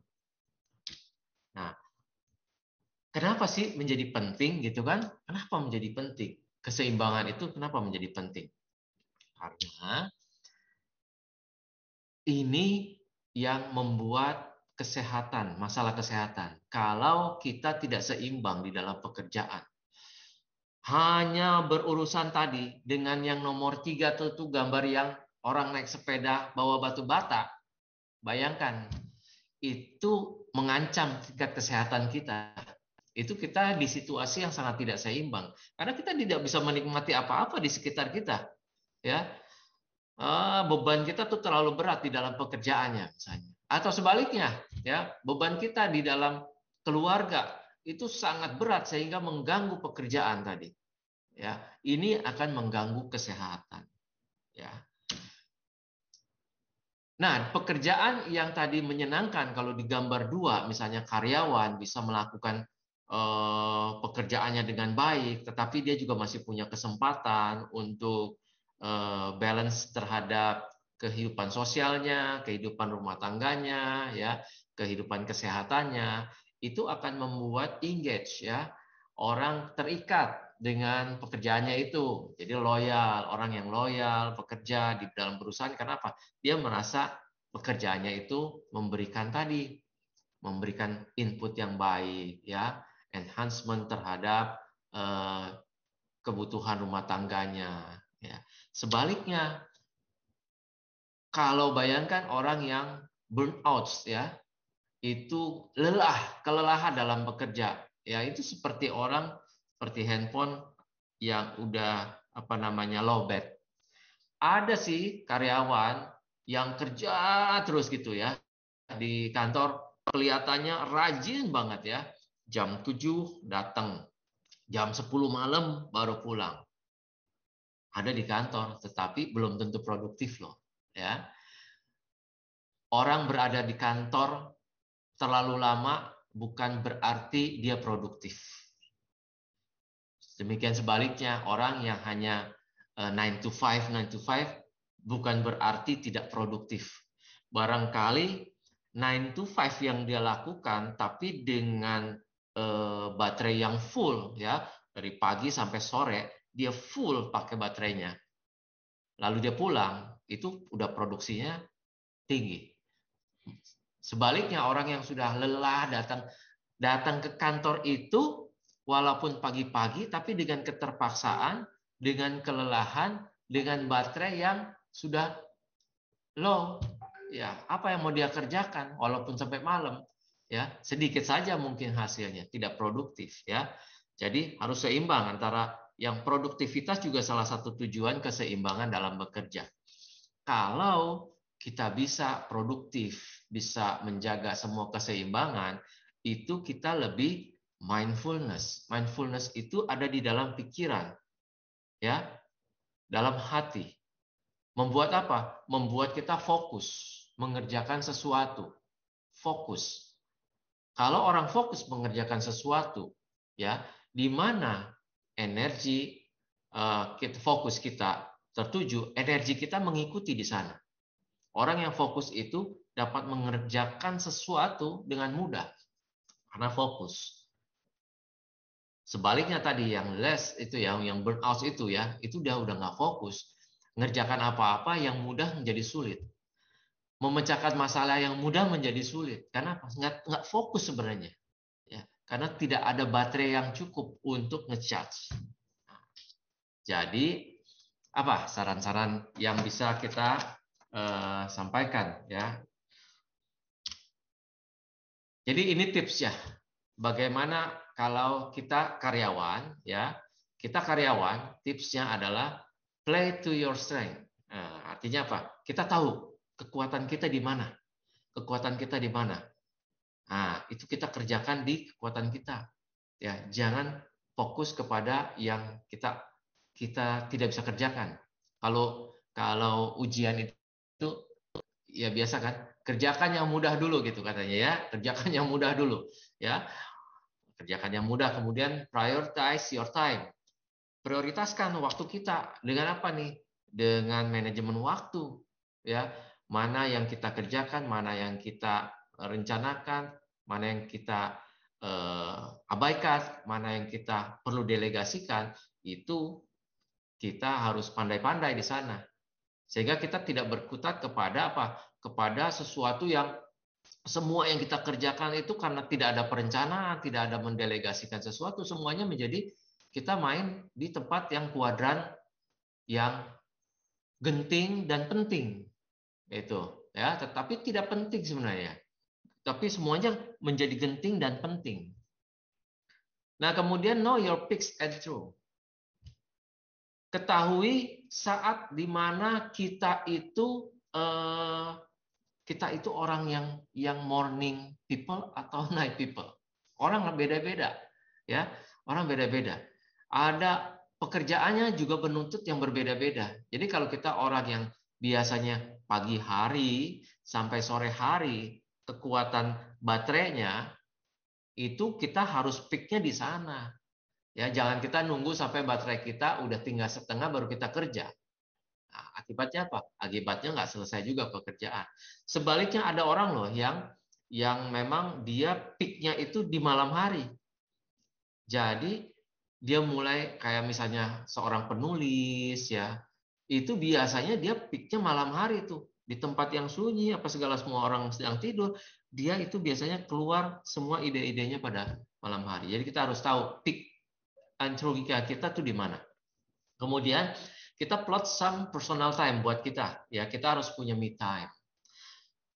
Nah, kenapa sih menjadi penting gitu kan? Kenapa menjadi penting? Keseimbangan itu kenapa menjadi penting? Karena ini yang membuat kesehatan, masalah kesehatan. Kalau kita tidak seimbang di dalam pekerjaan, hanya berurusan tadi dengan yang nomor 3 itu gambar yang orang naik sepeda bawa batu bata, bayangkan, itu mengancam tingkat kesehatan kita. Itu kita di situasi yang sangat tidak seimbang karena kita tidak bisa menikmati apa-apa di sekitar kita, ya. Beban kita tuh terlalu berat di dalam pekerjaannya misalnya, atau sebaliknya ya, beban kita di dalam keluarga itu sangat berat sehingga mengganggu pekerjaan tadi, ya. Ini akan mengganggu kesehatan, ya. Nah, pekerjaan yang tadi menyenangkan kalau di gambar 2, misalnya karyawan bisa melakukan pekerjaannya dengan baik, tetapi dia juga masih punya kesempatan untuk balance terhadap kehidupan sosialnya, kehidupan rumah tangganya, ya, kehidupan kesehatannya, itu akan membuat engage, ya, orang terikat dengan pekerjaannya itu. Jadi loyal, orang yang loyal bekerja di dalam perusahaan karena apa? Dia merasa pekerjaannya itu memberikan input yang baik, ya, enhancement terhadap kebutuhan rumah tangganya, ya. Sebaliknya, kalau bayangkan orang yang burnout, ya, itu kelelahan dalam bekerja, ya, itu seperti handphone yang udah lowbat. Ada sih karyawan yang kerja terus gitu ya di kantor, kelihatannya rajin banget ya. Jam 7 datang, jam 10 malam baru pulang. Ada di kantor, tetapi belum tentu produktif loh, ya. Orang berada di kantor terlalu lama bukan berarti dia produktif. Demikian sebaliknya, orang yang hanya 9 to 5 bukan berarti tidak produktif. barangkali 9 to 5 yang dia lakukan, tapi dengan baterai yang full, ya, dari pagi sampai sore dia full pakai baterainya. Lalu dia pulang, itu udah produksinya tinggi. Sebaliknya orang yang sudah lelah datang ke kantor itu walaupun pagi-pagi tapi dengan keterpaksaan, dengan kelelahan, dengan baterai yang sudah low. Ya, apa yang mau dia kerjakan walaupun sampai malam? Ya, sedikit saja mungkin hasilnya, tidak produktif, ya. Jadi harus seimbang antara yang produktivitas juga salah satu tujuan keseimbangan dalam bekerja. Kalau kita bisa produktif, bisa menjaga semua keseimbangan, itu kita lebih mindfulness. Mindfulness itu ada di dalam pikiran, ya, dalam hati. Membuat apa? Membuat kita fokus mengerjakan sesuatu. Fokus. Kalau orang fokus mengerjakan sesuatu, ya, di mana energi fokus kita tertuju, energi kita mengikuti di sana. Orang yang fokus itu dapat mengerjakan sesuatu dengan mudah karena fokus. Sebaliknya tadi yang less itu yang burnout itu, ya, itu udah nggak fokus. Ngerjakan apa-apa yang mudah menjadi sulit. Memecahkan masalah yang mudah menjadi sulit. Karena nggak fokus sebenarnya. Ya, karena tidak ada baterai yang cukup untuk ngecharge. Jadi apa saran-saran yang bisa kita sampaikan, ya? Jadi ini tips, ya. Bagaimana kalau kita karyawan, ya? Kita karyawan, tipsnya adalah play to your strength. Nah, artinya apa? Kita tahu kekuatan kita di mana. Kekuatan kita di mana. Nah, itu kita kerjakan di kekuatan kita. Ya, jangan fokus kepada yang kita tidak bisa kerjakan. Kalau ujian itu ya biasa kan, kerjakan yang mudah dulu gitu katanya, ya. Kerjakan yang mudah dulu, ya. Kerjakan yang mudah, kemudian prioritize your time. Prioritaskan waktu kita dengan apa nih? Dengan manajemen waktu, ya. Mana yang kita kerjakan, mana yang kita rencanakan, mana yang kita abaikan, mana yang kita perlu delegasikan, itu kita harus pandai-pandai di sana. Sehingga kita tidak berkutat kepada apa? Kepada sesuatu yang semua yang kita kerjakan itu karena tidak ada perencanaan, tidak ada mendelegasikan sesuatu, semuanya menjadi kita main di tempat yang kuadran yang genting dan penting. Itu, ya, tetapi tidak penting sebenarnya. Tapi semuanya menjadi genting dan penting. Nah, kemudian know your peaks and troughs. Ketahui saat di mana kita itu orang yang morning people atau night people. Orang beda-beda, ya. Orang beda-beda. Ada pekerjaannya juga menuntut yang berbeda-beda. Jadi kalau kita orang yang biasanya pagi hari sampai sore hari kekuatan baterainya itu kita harus peak-nya di sana. Ya, jangan kita nunggu sampai baterai kita udah tinggal setengah baru kita kerja. Nah, akibatnya apa? Akibatnya nggak selesai juga pekerjaan. Sebaliknya ada orang loh yang memang dia peak-nya itu di malam hari. Jadi dia mulai kayak misalnya seorang penulis, ya, itu biasanya dia peak-nya malam hari tuh di tempat yang sunyi apa segala semua orang sedang tidur, dia itu biasanya keluar semua ide-idenya pada malam hari. Jadi kita harus tahu peak antrologika kita tuh di mana. Kemudian kita plot some personal time buat kita, ya, kita harus punya me time.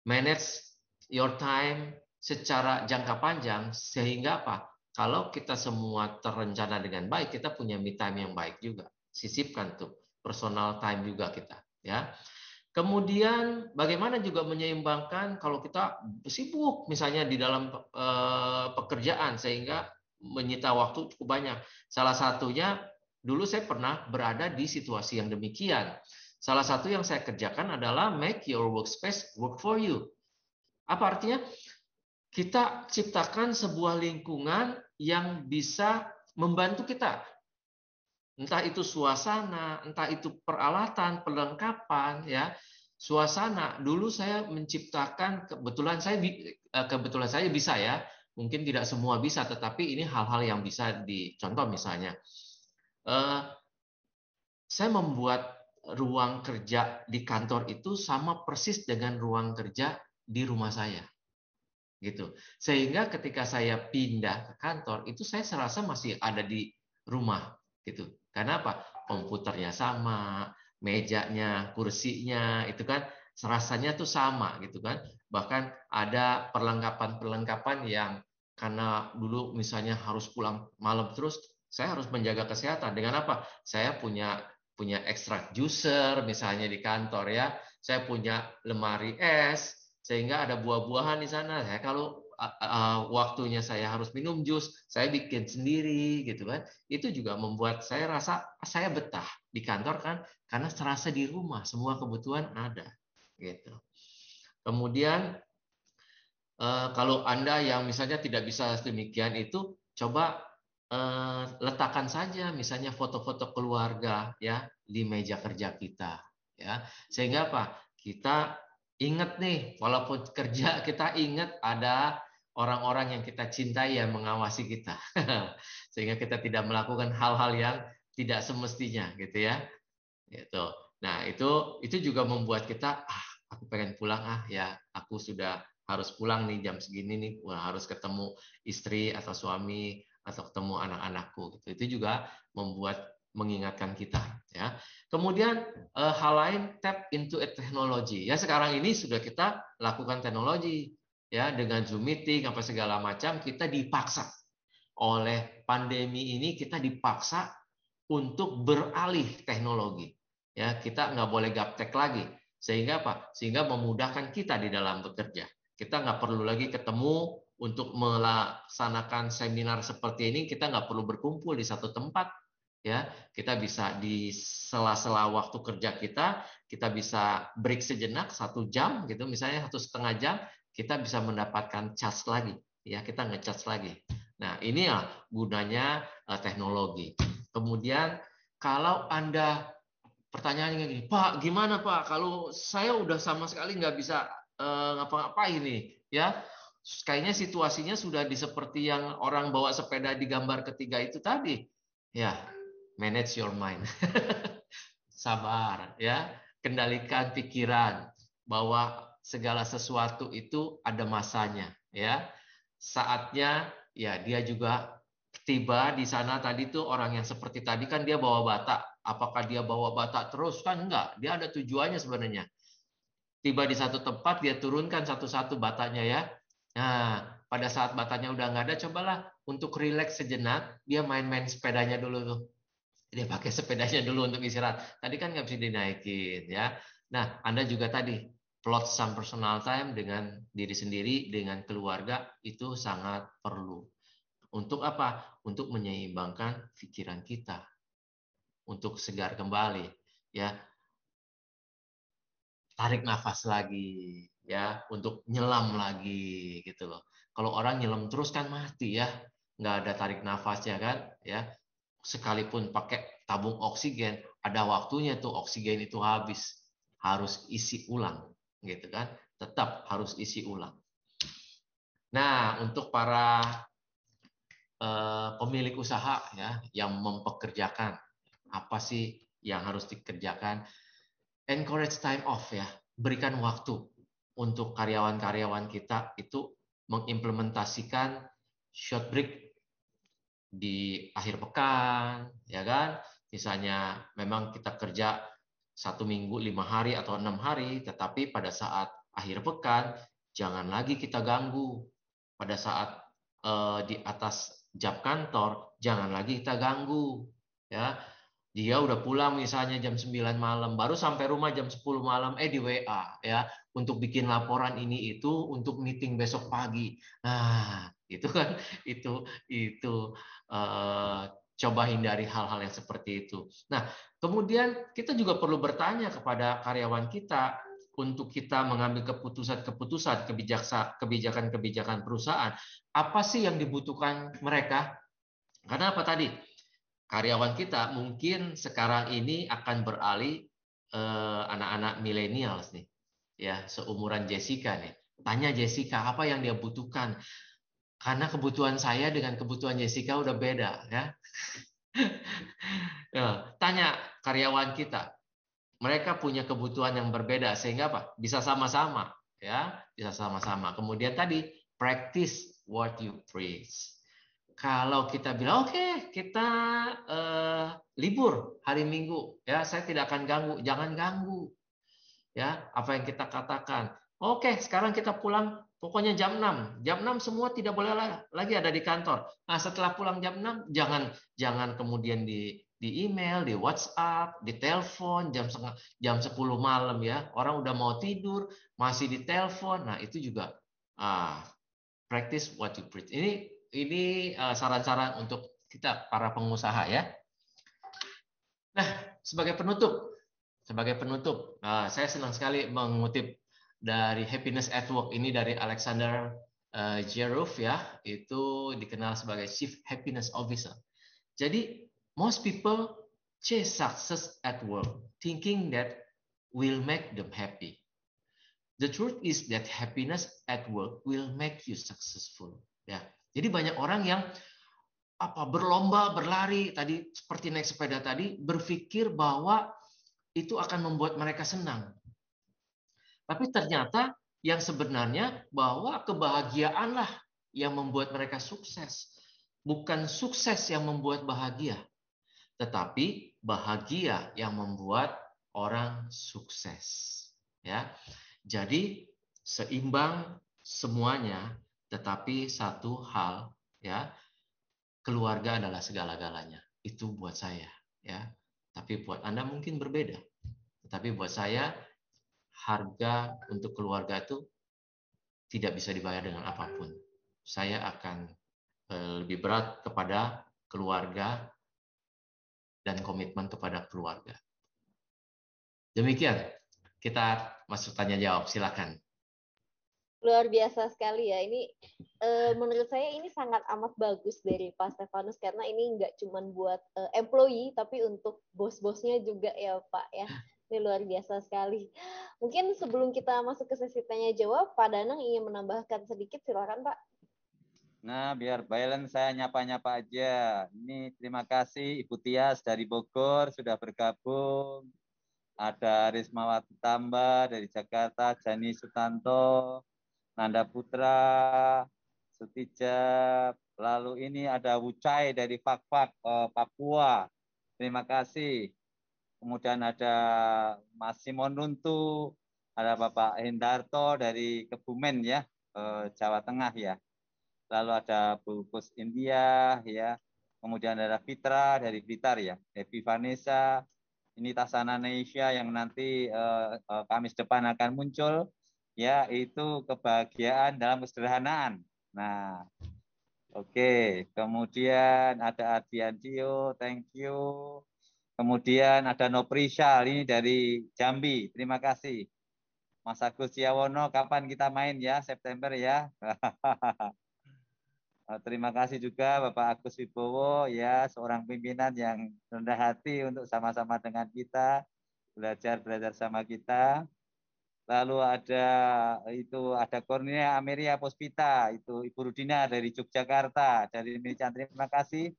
Manage your time secara jangka panjang sehingga apa? Kalau kita semua terencana dengan baik, kita punya me time yang baik juga. Sisipkan tuh personal time juga kita, ya. Kemudian bagaimana juga menyeimbangkan kalau kita sibuk misalnya di dalam pekerjaan sehingga menyita waktu cukup banyak. Salah satunya dulu saya pernah berada di situasi yang demikian. Salah satu yang saya kerjakan adalah make your workspace work for you. Apa artinya? Kita ciptakan sebuah lingkungan yang bisa membantu kita. Entah itu suasana, entah itu peralatan, perlengkapan, ya. suasana. Dulu saya menciptakan, kebetulan saya bisa ya, mungkin tidak semua bisa, tetapi ini hal-hal yang bisa dicontoh. Misalnya saya membuat ruang kerja di kantor itu sama persis dengan ruang kerja di rumah saya, gitu. Sehingga ketika saya pindah ke kantor itu saya serasa masih ada di rumah, gitu. Karena apa? Komputernya sama, mejanya, kursinya itu kan rasanya tuh sama, gitu kan. Bahkan ada perlengkapan-perlengkapan yang karena dulu misalnya harus pulang malam terus, saya harus menjaga kesehatan. Dengan apa? Saya punya extract juicer misalnya di kantor ya. Saya punya lemari es sehingga ada buah-buahan di sana. Saya kalau waktunya saya harus minum jus, saya bikin sendiri gitu kan. Itu juga membuat saya rasa saya betah di kantor kan karena serasa di rumah, semua kebutuhan ada gitu. Kemudian kalau Anda yang misalnya tidak bisa demikian itu coba letakkan saja misalnya foto-foto keluarga ya di meja kerja kita ya, sehingga apa, kita ingat nih walaupun kerja kita ingat ada orang-orang yang kita cintai yang mengawasi kita sehingga kita tidak melakukan hal-hal yang tidak semestinya gitu ya gitu. Nah itu juga membuat kita aku pengen pulang ya, aku sudah harus pulang nih jam segini nih, harus ketemu istri atau suami atau ketemu anak-anakku gitu. Itu juga membuat mengingatkan kita ya. Kemudian hal lain, tap into a technology ya. Sekarang ini sudah kita lakukan teknologi ya, dengan Zoom meeting apa segala macam. Kita dipaksa oleh pandemi ini, kita dipaksa untuk beralih teknologi ya. Kita nggak boleh gaptek lagi, sehingga apa, sehingga memudahkan kita di dalam bekerja. Kita nggak perlu lagi ketemu untuk melaksanakan seminar seperti ini. Kita nggak perlu berkumpul di satu tempat ya. Kita bisa di sela-sela waktu kerja kita bisa break sejenak 1 jam gitu, misalnya 1,5 jam, kita bisa mendapatkan charge lagi ya, kita nge-charge lagi. Nah ini ya gunanya teknologi. Kemudian kalau Anda pertanyaannya gini, Pak, gimana Pak? Kalau saya udah sama sekali nggak bisa ngapa-ngapain nih, ya kayaknya situasinya sudah seperti yang orang bawa sepeda di gambar ketiga itu tadi, ya manage your mind, sabar, ya kendalikan pikiran bahwa segala sesuatu itu ada masanya, ya saatnya, ya dia juga tiba di sana. Tadi tuh orang yang seperti tadi kan dia bawa bata. Apakah dia bawa bata terus? Kan enggak. Dia ada tujuannya sebenarnya. Tiba di satu tempat, dia turunkan satu-satu batanya ya. Nah, pada saat batanya udah nggak ada, cobalah untuk rileks sejenak. Dia main-main sepedanya dulu tuh. Dia pakai sepedanya dulu untuk istirahat. Tadi kan nggak bisa dinaikin ya. Nah, Anda juga tadi plot some personal time dengan diri sendiri, dengan keluarga itu sangat perlu. Untuk apa? Untuk menyeimbangkan pikiran kita, untuk segar kembali, ya. Tarik nafas lagi, ya, untuk nyelam lagi, gitu loh. Kalau orang nyelam terus kan mati ya, nggak ada tarik nafasnya kan, ya. Sekalipun pakai tabung oksigen, ada waktunya tuh oksigen itu habis, harus isi ulang, gitu kan. Tetap harus isi ulang. Nah, untuk para pemilik usaha ya yang mempekerjakan, apa sih yang harus dikerjakan? Encourage time off ya, berikan waktu untuk karyawan-karyawan kita itu mengimplementasikan short break di akhir pekan, ya kan? Misalnya memang kita kerja 1 minggu 5 hari atau 6 hari, tetapi pada saat akhir pekan jangan lagi kita ganggu. Pada saat di atas jam kantor jangan lagi kita ganggu, ya. Dia udah pulang misalnya jam 9 malam, baru sampai rumah jam 10 malam di WA ya, untuk bikin laporan ini itu untuk meeting besok pagi. Nah, itu kan itu coba hindari hal-hal yang seperti itu. Nah, kemudian kita juga perlu bertanya kepada karyawan kita untuk kita mengambil keputusan-keputusan kebijakan-kebijakan perusahaan. Apa sih yang dibutuhkan mereka? Karena apa tadi? Karyawan kita mungkin sekarang ini akan beralih anak-anak milenials nih, ya seumuran Jessica nih. Tanya Jessica apa yang dia butuhkan, karena kebutuhan saya dengan kebutuhan Jessica udah beda, ya. Tanya karyawan kita, mereka punya kebutuhan yang berbeda sehingga apa? Bisa sama-sama, ya, bisa sama-sama. Kemudian tadi practice what you preach. Kalau kita bilang oke, kita libur hari Minggu, ya saya tidak akan ganggu, jangan ganggu, ya apa yang kita katakan. Oke, sekarang kita pulang, pokoknya jam 6. Jam 6 semua tidak boleh lagi ada di kantor. Nah, setelah pulang jam 6, jangan kemudian di email, di WhatsApp, di telepon jam 10 malam ya. Orang udah mau tidur, masih di telepon. Nah, itu juga practice what you preach. Ini saran-saran untuk kita para pengusaha ya. Nah, sebagai penutup, saya senang sekali mengutip dari Happiness at Work ini dari Alexander Jerov ya, itu dikenal sebagai Chief Happiness Officer. Jadi, most people chase success at work, thinking that will make them happy. The truth is that happiness at work will make you successful. Ya, jadi banyak orang yang berlomba, berlari, tadi seperti naik sepeda tadi, berpikir bahwa itu akan membuat mereka senang. Tapi ternyata yang sebenarnya bahwa kebahagiaanlah yang membuat mereka sukses. Bukan sukses yang membuat bahagia, tetapi bahagia yang membuat orang sukses. Ya, jadi seimbang semuanya, tetapi satu hal ya, keluarga adalah segala-galanya. Itu buat saya ya. Tapi buat Anda mungkin berbeda. Tetapi buat saya harga untuk keluarga itu tidak bisa dibayar dengan apapun. Saya akan lebih berat kepada keluarga dan komitmen kepada keluarga. Demikian, kita masuk tanya jawab, silakan. Luar biasa sekali ya. Ini menurut saya ini sangat amat bagus dari Pak Stefanus, karena ini nggak cuma buat employee, tapi untuk bos-bosnya juga ya Pak ya. Ini luar biasa sekali. Mungkin sebelum kita masuk ke sesi tanya jawab, Pak Danang ingin menambahkan sedikit, silakan Pak. Nah, biar balance saya nyapa-nyapa aja. Ini terima kasih Ibu Tias dari Bogor sudah bergabung. Ada Rismawati Tamba dari Jakarta, Jani Sutanto, Nanda Putra, Sutijab. Lalu ini ada Wucai dari Fakfak, Papua. Terima kasih. Kemudian ada Mas Simon Runtu, ada Bapak Hendarto dari Kebumen ya, Jawa Tengah ya. Lalu ada Bu Kus India ya, kemudian ada Fitra dari Blitar ya, Devi Vanessa, ini Tasana Indonesia yang nanti Kamis depan akan muncul, ya itu kebahagiaan dalam kesederhanaan. Nah, oke. Kemudian ada Adian Dio, thank you. Kemudian ada Noprisha, ini dari Jambi, terima kasih. Mas Agus Ciawono, kapan kita main ya, September ya. Terima kasih juga Bapak Agus Wibowo ya, seorang pimpinan yang rendah hati untuk sama-sama dengan kita, belajar sama kita. Lalu ada Cornelia Ameria Puspita, itu Ibu Rudina dari Yogyakarta, dari Milican, terima kasih.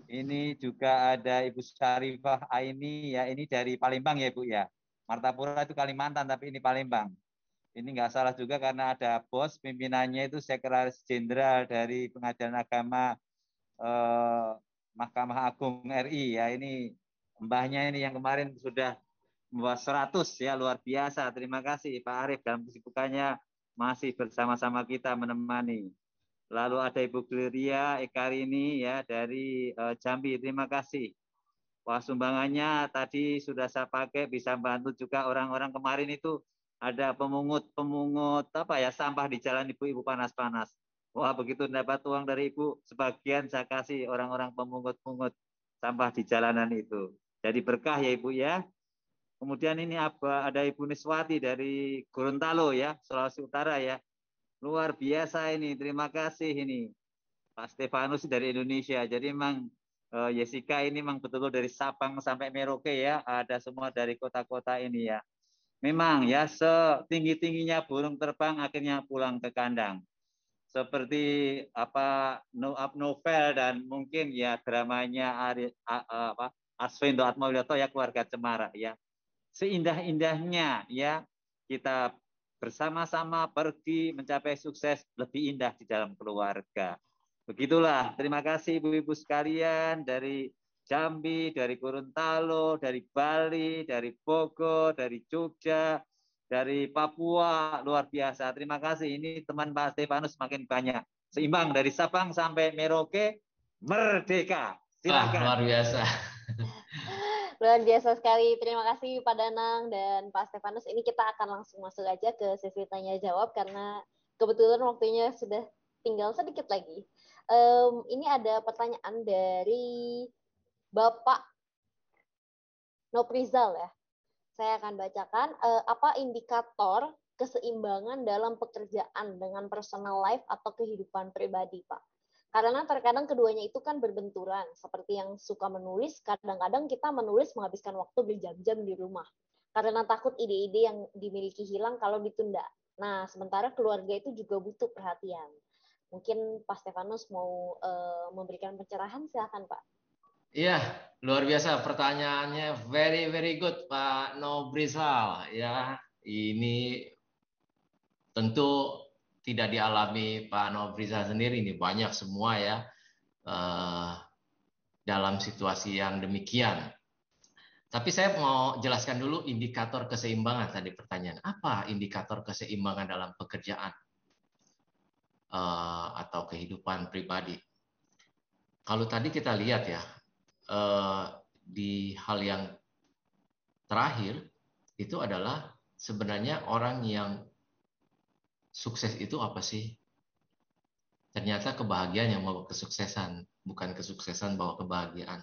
Ini juga ada Ibu Syarifah Aini ya, ini dari Palembang ya Ibu ya. Martapura itu Kalimantan, tapi ini Palembang. Ini nggak salah juga karena ada bos pimpinannya itu Sekretaris Jenderal dari Pengadilan Agama Mahkamah Agung RI ya. Ini mbahnya ini yang kemarin sudah membawa 100 ya, luar biasa. Terima kasih Pak Arief dalam kesibukannya masih bersama-sama kita menemani. Lalu ada Ibu Gloria Ekarini ya dari Jambi. Terima kasih. Wah, sumbangannya tadi sudah saya pakai, bisa bantu juga orang-orang kemarin itu ada pemungut sampah di jalan ibu-ibu panas-panas. Wah, begitu dapat uang dari ibu, sebagian saya kasih orang-orang pemungut sampah di jalanan itu. Jadi berkah ya ibu ya. Kemudian ini ada Ibu Niswati dari Gorontalo ya, Sulawesi Utara ya. Luar biasa ini, terima kasih ini. Pak Stefanus dari Indonesia. Jadi memang Jessica ini memang betul-betul dari Sabang sampai Merauke ya, ada semua dari kota-kota ini ya. Memang ya setinggi-tingginya burung terbang akhirnya pulang ke kandang. Seperti apa novel dan mungkin ya dramanya Arswendo Atmawiloto ya, Keluarga Cemara ya. Seindah-indahnya ya kita bersama-sama pergi mencapai sukses, lebih indah di dalam keluarga. Begitulah. Terima kasih Ibu-ibu sekalian dari Jambi, dari Gorontalo, dari Bali, dari Bogor, dari Jogja, dari Papua. Luar biasa. Terima kasih. Ini teman Pak Stefanus makin banyak. Seimbang dari Sabang sampai Merauke, merdeka. Wah, Silakan. luar biasa. Luar biasa sekali. Terima kasih Pak Danang dan Pak Stefanus. Ini kita akan langsung masuk aja ke sesi tanya jawab karena kebetulan waktunya sudah tinggal sedikit lagi. Ini ada pertanyaan dari Bapak Noprizal ya. Saya akan bacakan. Apa indikator keseimbangan dalam pekerjaan dengan personal life atau kehidupan pribadi, Pak? Karena terkadang keduanya itu kan berbenturan. Seperti yang suka menulis, kadang-kadang kita menulis menghabiskan waktu berjam-jam di rumah. Karena takut ide-ide yang dimiliki hilang kalau ditunda. Nah, sementara keluarga itu juga butuh perhatian. Mungkin Pak Stefanus mau memberikan pencerahan, silakan Pak. Iya, luar biasa pertanyaannya, very very good Pak Nobrizal ya. Ini tentu tidak dialami Pak Nobrizal sendiri, ini banyak semua ya dalam situasi yang demikian. Tapi saya mau jelaskan dulu indikator keseimbangan tadi pertanyaan. Apa indikator keseimbangan dalam pekerjaan atau kehidupan pribadi? Kalau tadi kita lihat ya, di hal yang terakhir itu adalah sebenarnya orang yang sukses itu apa sih? Ternyata kebahagiaan yang membawa kesuksesan, bukan kesuksesan bawa kebahagiaan.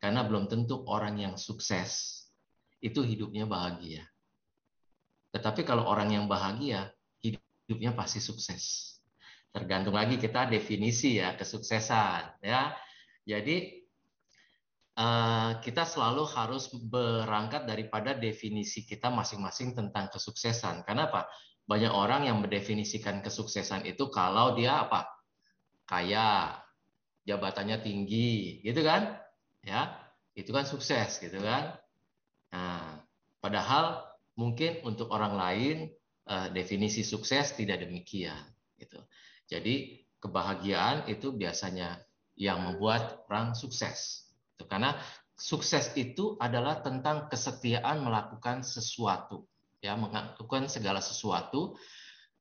Karena belum tentu orang yang sukses itu hidupnya bahagia. Tetapi kalau orang yang bahagia, hidupnya pasti sukses. Tergantung lagi kita definisi ya kesuksesan ya. Jadi kita selalu harus berangkat daripada definisi kita masing-masing tentang kesuksesan. Kenapa? Banyak orang yang mendefinisikan kesuksesan itu kalau dia apa? Kaya, jabatannya tinggi, gitu kan? Ya, itu kan sukses, gitu kan? Nah, padahal mungkin untuk orang lain definisi sukses tidak demikian, gitu. Jadi kebahagiaan itu biasanya yang membuat orang sukses. Karena sukses itu adalah tentang kesetiaan melakukan sesuatu, ya, melakukan segala sesuatu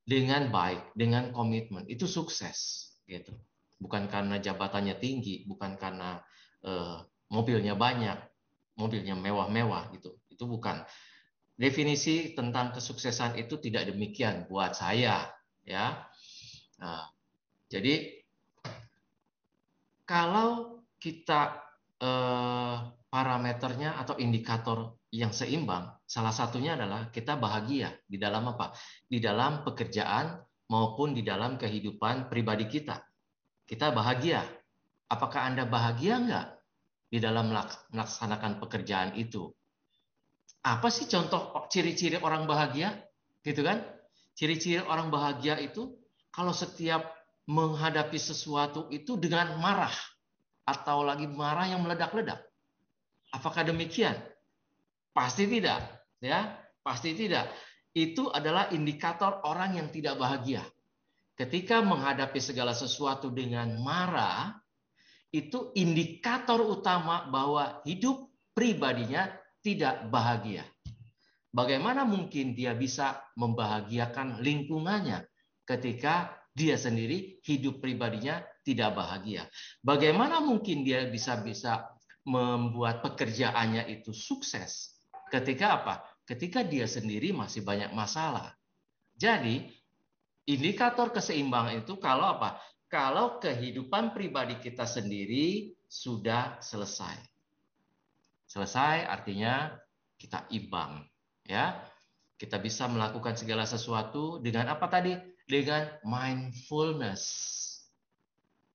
dengan baik, dengan komitmen. Itu sukses, gitu. Bukan karena jabatannya tinggi, bukan karena mobilnya banyak, mobilnya mewah-mewah, gitu. Itu bukan. Definisi tentang kesuksesan itu tidak demikian buat saya, ya. Nah, jadi kalau kita parameternya atau indikator yang seimbang, salah satunya adalah kita bahagia di dalam apa? Di dalam pekerjaan maupun di dalam kehidupan pribadi kita. Kita bahagia. Apakah Anda bahagia enggak di dalam melaksanakan pekerjaan itu? Apa sih contoh ciri-ciri orang bahagia? Gitu kan? Ciri-ciri orang bahagia itu kalau setiap menghadapi sesuatu itu dengan marah. Atau lagi marah yang meledak-ledak. Apakah demikian? Pasti tidak, ya. Pasti tidak. Itu adalah indikator orang yang tidak bahagia. Ketika menghadapi segala sesuatu dengan marah, itu indikator utama bahwa hidup pribadinya tidak bahagia. Bagaimana mungkin dia bisa membahagiakan lingkungannya ketika dia sendiri hidup pribadinya tidak bahagia? Bagaimana mungkin dia bisa membuat pekerjaannya itu sukses ketika apa? Ketika dia sendiri masih banyak masalah. Jadi indikator keseimbangan itu kalau apa? Kalau kehidupan pribadi kita sendiri sudah selesai. Selesai artinya kita imbang, ya. Kita bisa melakukan segala sesuatu dengan apa tadi? Dengan mindfulness.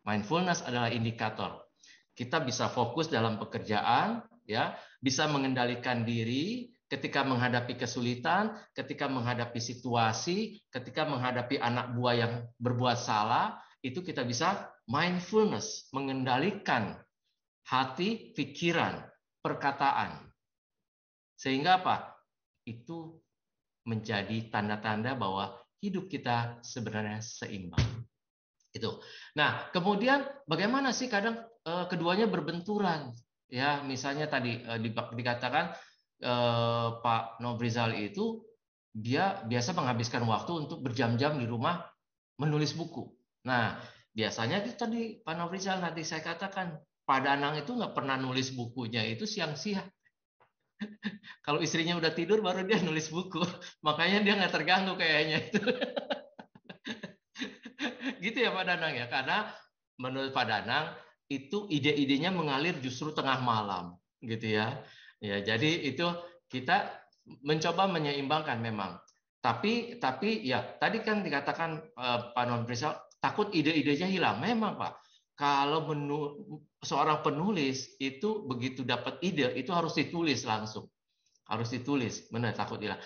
Mindfulness adalah indikator. kita bisa fokus dalam pekerjaan, ya, bisa mengendalikan diri ketika menghadapi kesulitan, ketika menghadapi situasi, ketika menghadapi anak buah yang berbuat salah, itu kita bisa mindfulness, mengendalikan hati, pikiran, perkataan. Sehingga apa? Itu menjadi tanda-tanda bahwa hidup kita sebenarnya seimbang. Itu. Nah, kemudian bagaimana sih kadang keduanya berbenturan? Ya, misalnya tadi dikatakan Pak Nofrizal itu dia biasa menghabiskan waktu untuk berjam-jam di rumah menulis buku. Nah, biasanya itu tadi Pak Nofrizal nanti saya katakan Pak Danang itu nggak pernah nulis bukunya itu siang-siang. Kalau istrinya udah tidur baru dia nulis buku. Makanya dia nggak terganggu kayaknya itu. Gitu ya Pak Danang ya. Karena menurut Pak Danang itu ide-idenya mengalir justru tengah malam, gitu ya. Ya, jadi itu kita mencoba menyeimbangkan memang. Tapi ya tadi kan dikatakan Pak Nofrizal takut ide-idenya hilang. Memang Pak. Kalau seorang penulis itu begitu dapat ide itu harus ditulis langsung. Harus ditulis, benar takut hilang.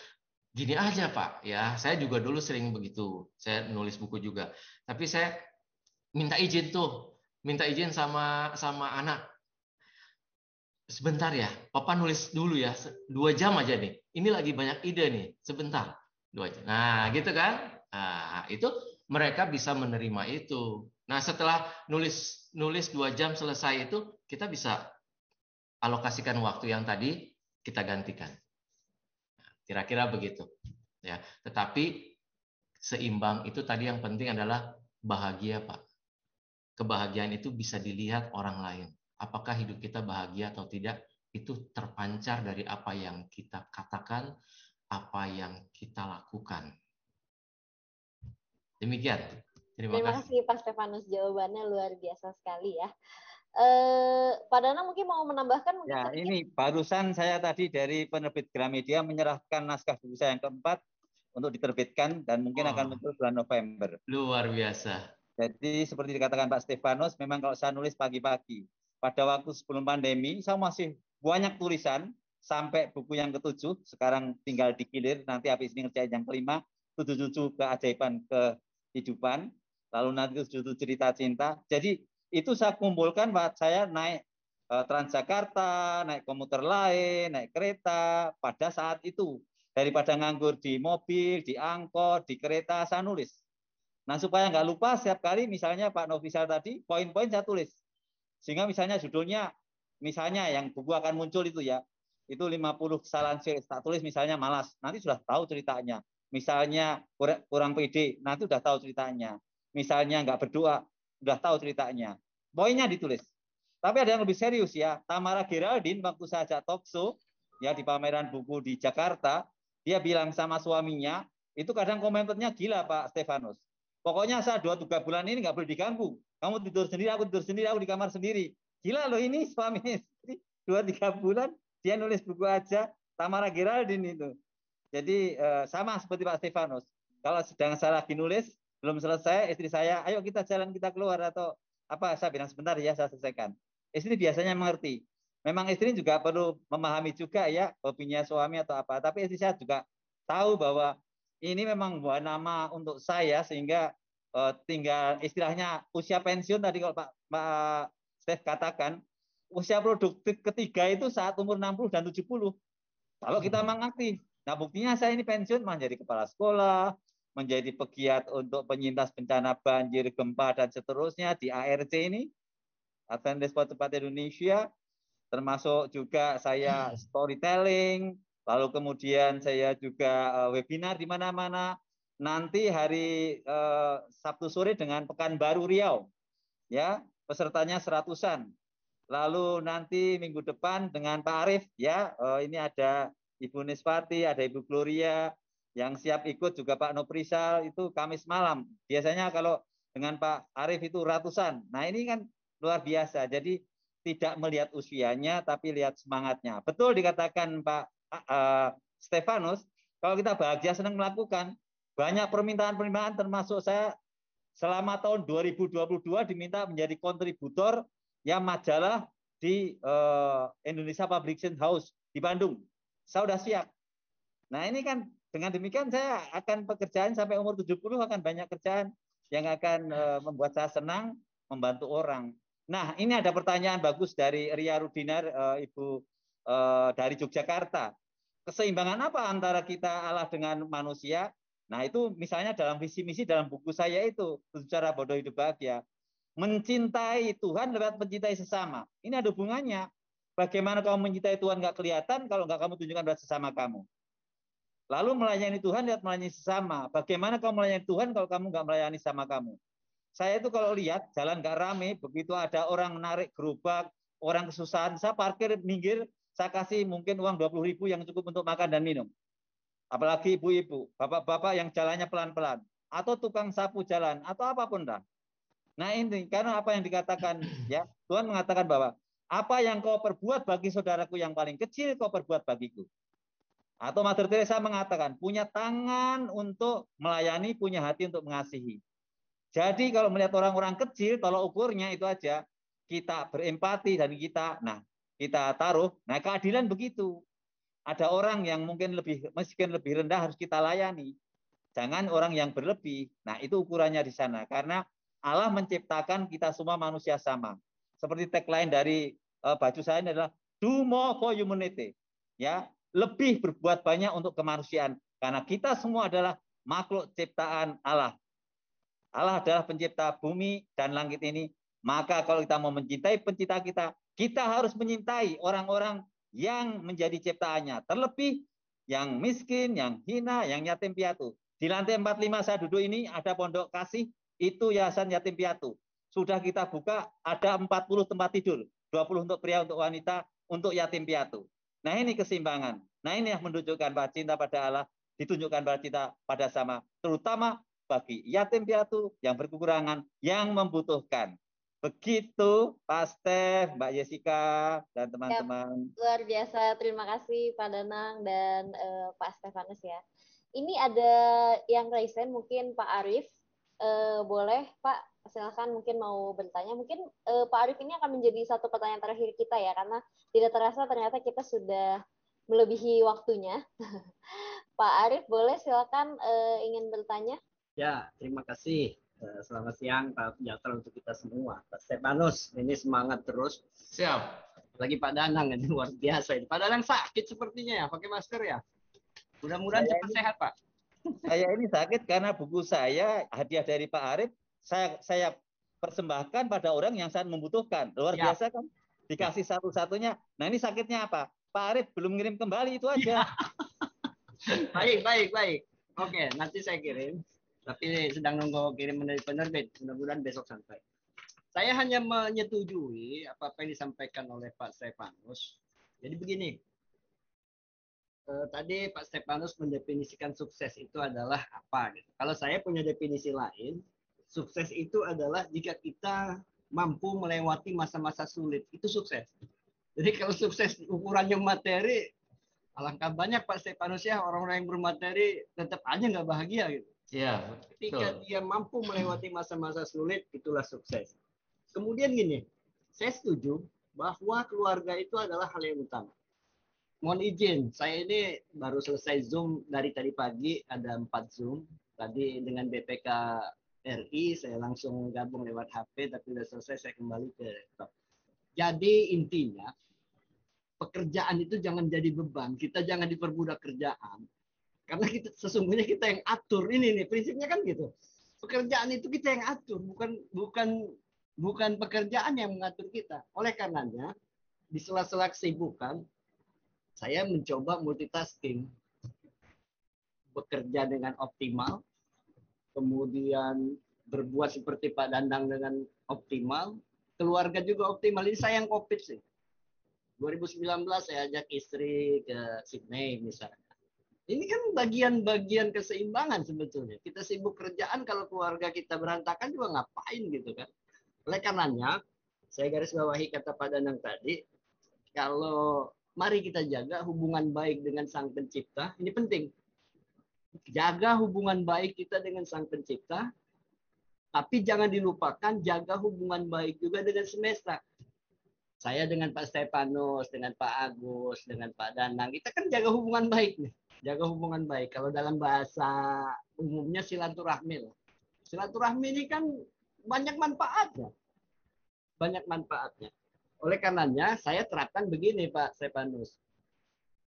Gini aja Pak, ya saya juga dulu sering begitu. Saya nulis buku juga. Tapi saya minta izin sama anak. Sebentar ya, Papa nulis dulu ya, 2 jam aja nih. Ini lagi banyak ide nih, sebentar. 2 jam. Nah, gitu kan? Nah, itu mereka bisa menerima itu. Nah, setelah nulis 2 jam selesai itu, kita bisa alokasikan waktu yang tadi kita gantikan. Kira-kira begitu. Ya, tetapi seimbang itu tadi yang penting adalah bahagia, Pak. Kebahagiaan itu bisa dilihat orang lain. Apakah hidup kita bahagia atau tidak, itu terpancar dari apa yang kita katakan, apa yang kita lakukan. Demikian. Terima kasih Pak Stefanus, jawabannya luar biasa sekali ya. Pak Danang mungkin mau menambahkan? Ya, ini barusan saya tadi dari penerbit Gramedia menyerahkan naskah buku saya yang keempat untuk diterbitkan dan mungkin akan muncul bulan November. Luar biasa. Jadi seperti dikatakan Pak Stefanus, memang kalau saya nulis pagi-pagi, pada waktu sebelum pandemi, saya masih banyak tulisan, sampai buku yang ke-7, sekarang tinggal dikilir, nanti habis ini ngerjain yang ke-5, 7 keajaiban kehidupan, lalu nanti 7 cerita cinta. Jadi itu saya kumpulkan, Pak, saya naik Transjakarta, naik komuter lain, naik kereta, pada saat itu. Daripada nganggur di mobil, di angkot, di kereta, saya nulis. Nah, supaya nggak lupa setiap kali, misalnya Pak Nofrizal tadi, poin-poin saya tulis. Sehingga misalnya judulnya, misalnya yang buku akan muncul itu ya, itu 50 kesalahan sales. Tak tulis misalnya malas, nanti sudah tahu ceritanya. Misalnya kurang pede, nanti sudah tahu ceritanya. Misalnya nggak berdoa, sudah tahu ceritanya. Poinnya ditulis. Tapi ada yang lebih serius ya. Tamara Geraldine waktu saya ajak talk show, ya di pameran buku di Jakarta, dia bilang sama suaminya, itu kadang komentarnya gila Pak Stefanus. Pokoknya saya 2-3 bulan ini nggak boleh diganggu. Kamu tidur sendiri, aku tidur sendiri, aku di kamar sendiri. Gila loh ini suami istri. 2-3 bulan dia nulis buku aja. Tamara Geraldine itu. Jadi sama seperti Pak Stefanus. Kalau sedang saya lagi nulis, belum selesai, istri saya, ayo kita jalan, kita keluar. Atau apa, saya bilang sebentar ya, saya selesaikan. Istri biasanya mengerti. Memang istri juga perlu memahami juga ya, hobinya suami atau apa. Tapi istri saya juga tahu bahwa ini memang buah nama untuk saya, sehingga tinggal istilahnya usia pensiun tadi kalau Pak Stef katakan, usia produktif ketiga itu saat umur 60 dan 70. Kalau kita memang aktif. Nah, buktinya saya ini pensiun menjadi kepala sekolah, menjadi pegiat untuk penyintas bencana banjir, gempa, dan seterusnya di ARC ini, Adventist Cepat Indonesia, termasuk juga saya storytelling, lalu kemudian saya juga webinar di mana-mana. Nanti hari Sabtu sore dengan Pekanbaru Riau, ya pesertanya 100-an. Lalu nanti minggu depan dengan Pak Arief, ya ini ada Ibu Niswati, ada Ibu Gloria, yang siap ikut juga Pak Nofrizal, itu Kamis malam. Biasanya kalau dengan Pak Arief itu ratusan. Nah ini kan luar biasa. Jadi tidak melihat usianya, tapi lihat semangatnya. Betul dikatakan Pak Stefanus, kalau kita bahagia senang melakukan, banyak permintaan-permintaan termasuk saya selama tahun 2022 diminta menjadi kontributor ya majalah di Indonesia Publishing House di Bandung. Saya sudah siap. Nah ini kan dengan demikian saya akan pekerjaan sampai umur 70 akan banyak kerjaan yang akan membuat saya senang membantu orang. Nah ini ada pertanyaan bagus dari Ria Rudinar, Ibu dari Yogyakarta. Keseimbangan apa antara kita Allah dengan manusia? Nah itu misalnya dalam visi misi dalam buku saya itu, Cara Bodoh Hidup Bahagia. Mencintai Tuhan lewat mencintai sesama. Ini ada hubungannya. Bagaimana kamu mencintai Tuhan nggak kelihatan kalau nggak kamu tunjukkan pada sesama kamu. Lalu melayani Tuhan lihat melayani sesama. Bagaimana kamu melayani Tuhan kalau kamu nggak melayani sama kamu? Saya itu kalau lihat jalan nggak rame, begitu ada orang menarik gerobak, orang kesusahan, saya parkir minggir, saya kasih mungkin uang 20.000 yang cukup untuk makan dan minum. Apalagi ibu-ibu, bapak-bapak yang jalannya pelan-pelan, atau tukang sapu jalan, atau apapun dah. Nah ini karena apa yang dikatakan ya Tuhan mengatakan bahwa apa yang kau perbuat bagi saudaraku yang paling kecil kau perbuat bagiku. Atau Mother Teresa mengatakan punya tangan untuk melayani, punya hati untuk mengasihi. Jadi kalau melihat orang-orang kecil, tolak ukurnya itu aja kita berempati dan kita taruh. Nah keadilan begitu. Ada orang yang mungkin meskipun lebih rendah harus kita layani. Jangan orang yang berlebih. Nah itu ukurannya di sana karena Allah menciptakan kita semua manusia sama. Seperti tagline dari baju saya ini adalah do more for humanity. Ya, lebih berbuat banyak untuk kemanusiaan karena kita semua adalah makhluk ciptaan Allah. Allah adalah pencipta bumi dan langit ini. Maka kalau kita mau mencintai pencipta kita, kita harus mencintai orang-orang yang menjadi ciptaannya. Terlebih yang miskin, yang hina, yang yatim piatu. Di lantai 45 saya duduk ini ada pondok kasih, itu yayasan yatim piatu. Sudah kita buka ada 40 tempat tidur, 20 untuk pria, untuk wanita, untuk yatim piatu. Nah ini keseimbangan. Nah ini yang menunjukkan bahwa cinta pada Allah ditunjukkan pada cinta pada sama, terutama bagi yatim piatu yang berkekurangan, yang membutuhkan. Begitu Pak Stef, Mbak Jessica, dan teman-teman. Luar biasa, terima kasih Pak Danang dan Pak Stefanus ya. Ini ada yang raise hand, mungkin Pak Arif. Boleh Pak, silakan mungkin mau bertanya. Mungkin Pak Arif ini akan menjadi satu pertanyaan terakhir kita ya, karena tidak terasa ternyata kita sudah melebihi waktunya. Pak Arif, boleh silakan ingin bertanya? Ya, terima kasih. Selamat siang, Pak Sejahtera untuk kita semua. Pak Stefanus, ini semangat terus. Siap. Lagi Pak Danang, ini luar biasa. Pak Danang sakit sepertinya ya, pakai masker ya. Mudah-mudahan cepat sehat, Pak. Saya ini sakit karena buku saya, hadiah dari Pak Arif, saya persembahkan pada orang yang sangat membutuhkan. Luar biasa kan? Dikasih satu-satunya. Nah ini sakitnya apa? Pak Arif belum ngirim kembali, itu aja. Baik. Oke, nanti saya kirim. Tapi sedang nunggu kiriman dari penerbit. Mudah-mudahan besok sampai. Saya hanya menyetujui apa yang disampaikan oleh Pak Stefanus. Jadi begini. Tadi Pak Stefanus mendefinisikan sukses itu adalah apa? Gitu. Kalau saya punya definisi lain, sukses itu adalah jika kita mampu melewati masa-masa sulit. Itu sukses. Jadi kalau sukses ukurannya materi, alangkah banyak Pak Stefanus ya orang-orang yang bermateri tetap aja nggak bahagia gitu. Iya. Ketika dia mampu melewati masa-masa sulit, itulah sukses. Kemudian gini, saya setuju bahwa keluarga itu adalah hal yang utama. Mohon izin, saya ini baru selesai Zoom dari tadi pagi, ada 4 Zoom. Tadi dengan BPK RI, saya langsung gabung lewat HP, tapi sudah selesai, saya kembali ke laptop. Jadi intinya, pekerjaan itu jangan jadi beban. Kita jangan diperbudak kerjaan. Karena sesungguhnya kita yang atur. Ini nih prinsipnya kan gitu. Pekerjaan itu kita yang atur, bukan pekerjaan yang mengatur kita. Oleh karenanya, di sela-sela kesibukan, saya mencoba multitasking. Bekerja dengan optimal, kemudian berbuat seperti Pak Dandang dengan optimal, keluarga juga optimal. Ini saya yang COVID sih. 2019 saya ajak istri ke Sydney misalnya. Ini kan bagian-bagian keseimbangan sebetulnya. Kita sibuk kerjaan, kalau keluarga kita berantakan juga ngapain gitu kan. Oleh karenanya, saya garis bawahi kata Pak Danang tadi, kalau mari kita jaga hubungan baik dengan Sang Pencipta, ini penting. Jaga hubungan baik kita dengan Sang Pencipta, tapi jangan dilupakan jaga hubungan baik juga dengan semesta. Saya dengan Pak Stefanus, dengan Pak Agus, dengan Pak Danang, kita kan jaga hubungan baik nih. Jaga hubungan baik. Kalau dalam bahasa umumnya silaturahmi lah. Silaturahmi ini kan banyak manfaatnya. Banyak manfaatnya. Oleh karenanya, saya terapkan begini Pak Stefanus.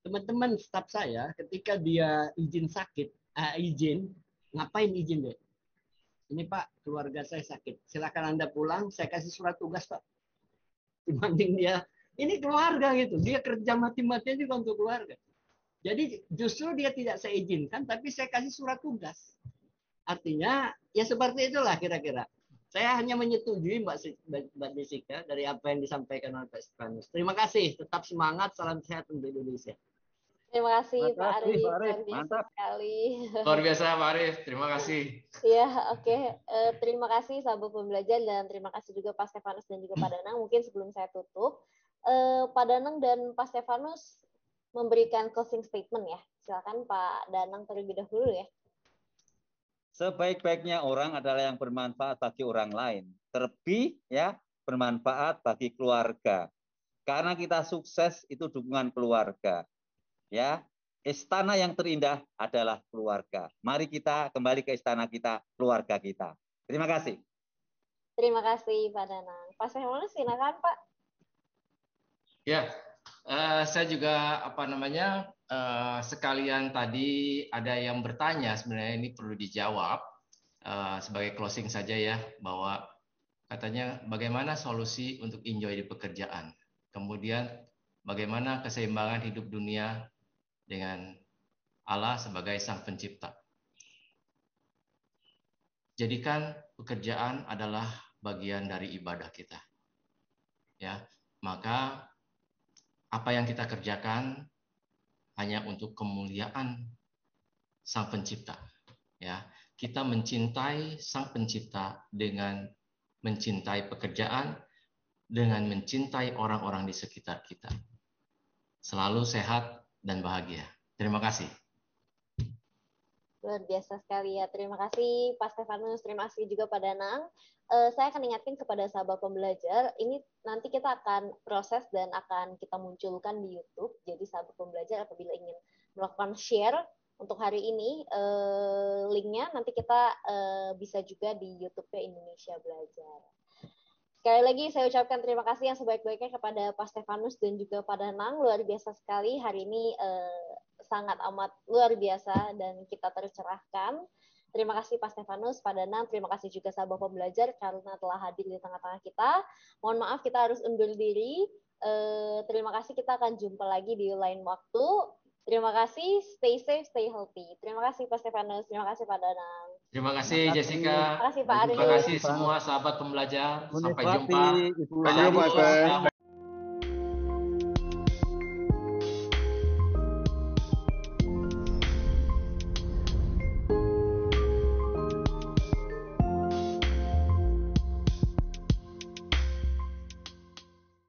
Teman-teman staf saya, ketika dia izin sakit, ngapain izin deh? Ini Pak, keluarga saya sakit. Silakan Anda pulang, saya kasih surat tugas Pak. Dibanding dia, ini keluarga gitu. Dia kerja mati-matian juga untuk keluarga. Jadi justru dia tidak saya izinkan, tapi saya kasih surat tugas. Artinya, ya seperti itulah kira-kira. Saya hanya menyetujui Mbak Jessica dari apa yang disampaikan oleh Pak Stefanus. Terima kasih. Tetap semangat. Salam sehat untuk Indonesia. Terima kasih Terima Pak kasih, Arif, Pak Arif. luar biasa Mantap. sekali. Luar biasa Pak Arif, terima kasih. Ya, oke. Terima kasih sahabat pembelajar dan terima kasih juga Pak Stefanus dan juga Pak Danang. Mungkin sebelum saya tutup, Pak Danang dan Pak Stefanus memberikan closing statement ya. Silakan Pak Danang terlebih dahulu ya. Sebaik-baiknya orang adalah yang bermanfaat bagi orang lain. Terlebih ya bermanfaat bagi keluarga. Karena kita sukses itu dukungan keluarga. Ya, istana yang terindah adalah keluarga. Mari kita kembali ke istana kita, keluarga kita. Terima kasih. Terima kasih Pak Danang. Pak Stefanus silakan Pak. Ya, saya juga sekalian tadi ada yang bertanya, sebenarnya ini perlu dijawab sebagai closing saja ya, bahwa katanya bagaimana solusi untuk enjoy di pekerjaan, kemudian bagaimana keseimbangan hidup dunia dengan Allah sebagai sang pencipta. Jadikan pekerjaan adalah bagian dari ibadah kita. Ya, maka apa yang kita kerjakan hanya untuk kemuliaan sang pencipta. Ya, kita mencintai sang pencipta dengan mencintai pekerjaan, dengan mencintai orang-orang di sekitar kita. Selalu sehat dan bahagia. Terima kasih. Luar biasa sekali ya. Terima kasih Pak Stefanus, terima kasih juga Pak Danang. Saya akan ingatkan kepada sahabat pembelajar, ini nanti kita akan proses dan akan kita munculkan di YouTube. Jadi sahabat pembelajar apabila ingin melakukan share untuk hari ini, linknya nanti kita bisa juga di YouTube-nya Indonesia Belajar. Sekali lagi saya ucapkan terima kasih yang sebaik-baiknya kepada Pak Stefanus dan juga Pak Danang. Luar biasa sekali hari ini, sangat amat luar biasa dan kita tercerahkan. Terima kasih Pak Stefanus, Pak Danang, terima kasih juga sahabat pembelajar karena telah hadir di tengah-tengah kita. Mohon maaf kita harus undur diri. Terima kasih, kita akan jumpa lagi di lain waktu. Terima kasih, stay safe, stay healthy. Terima kasih Pak Stefanus, terima kasih Pak Danang. Terima kasih Jessica. Terima kasih Pak Arif. Terima kasih semua sahabat pembelajar. Sampai jumpa. Thank you, Pak.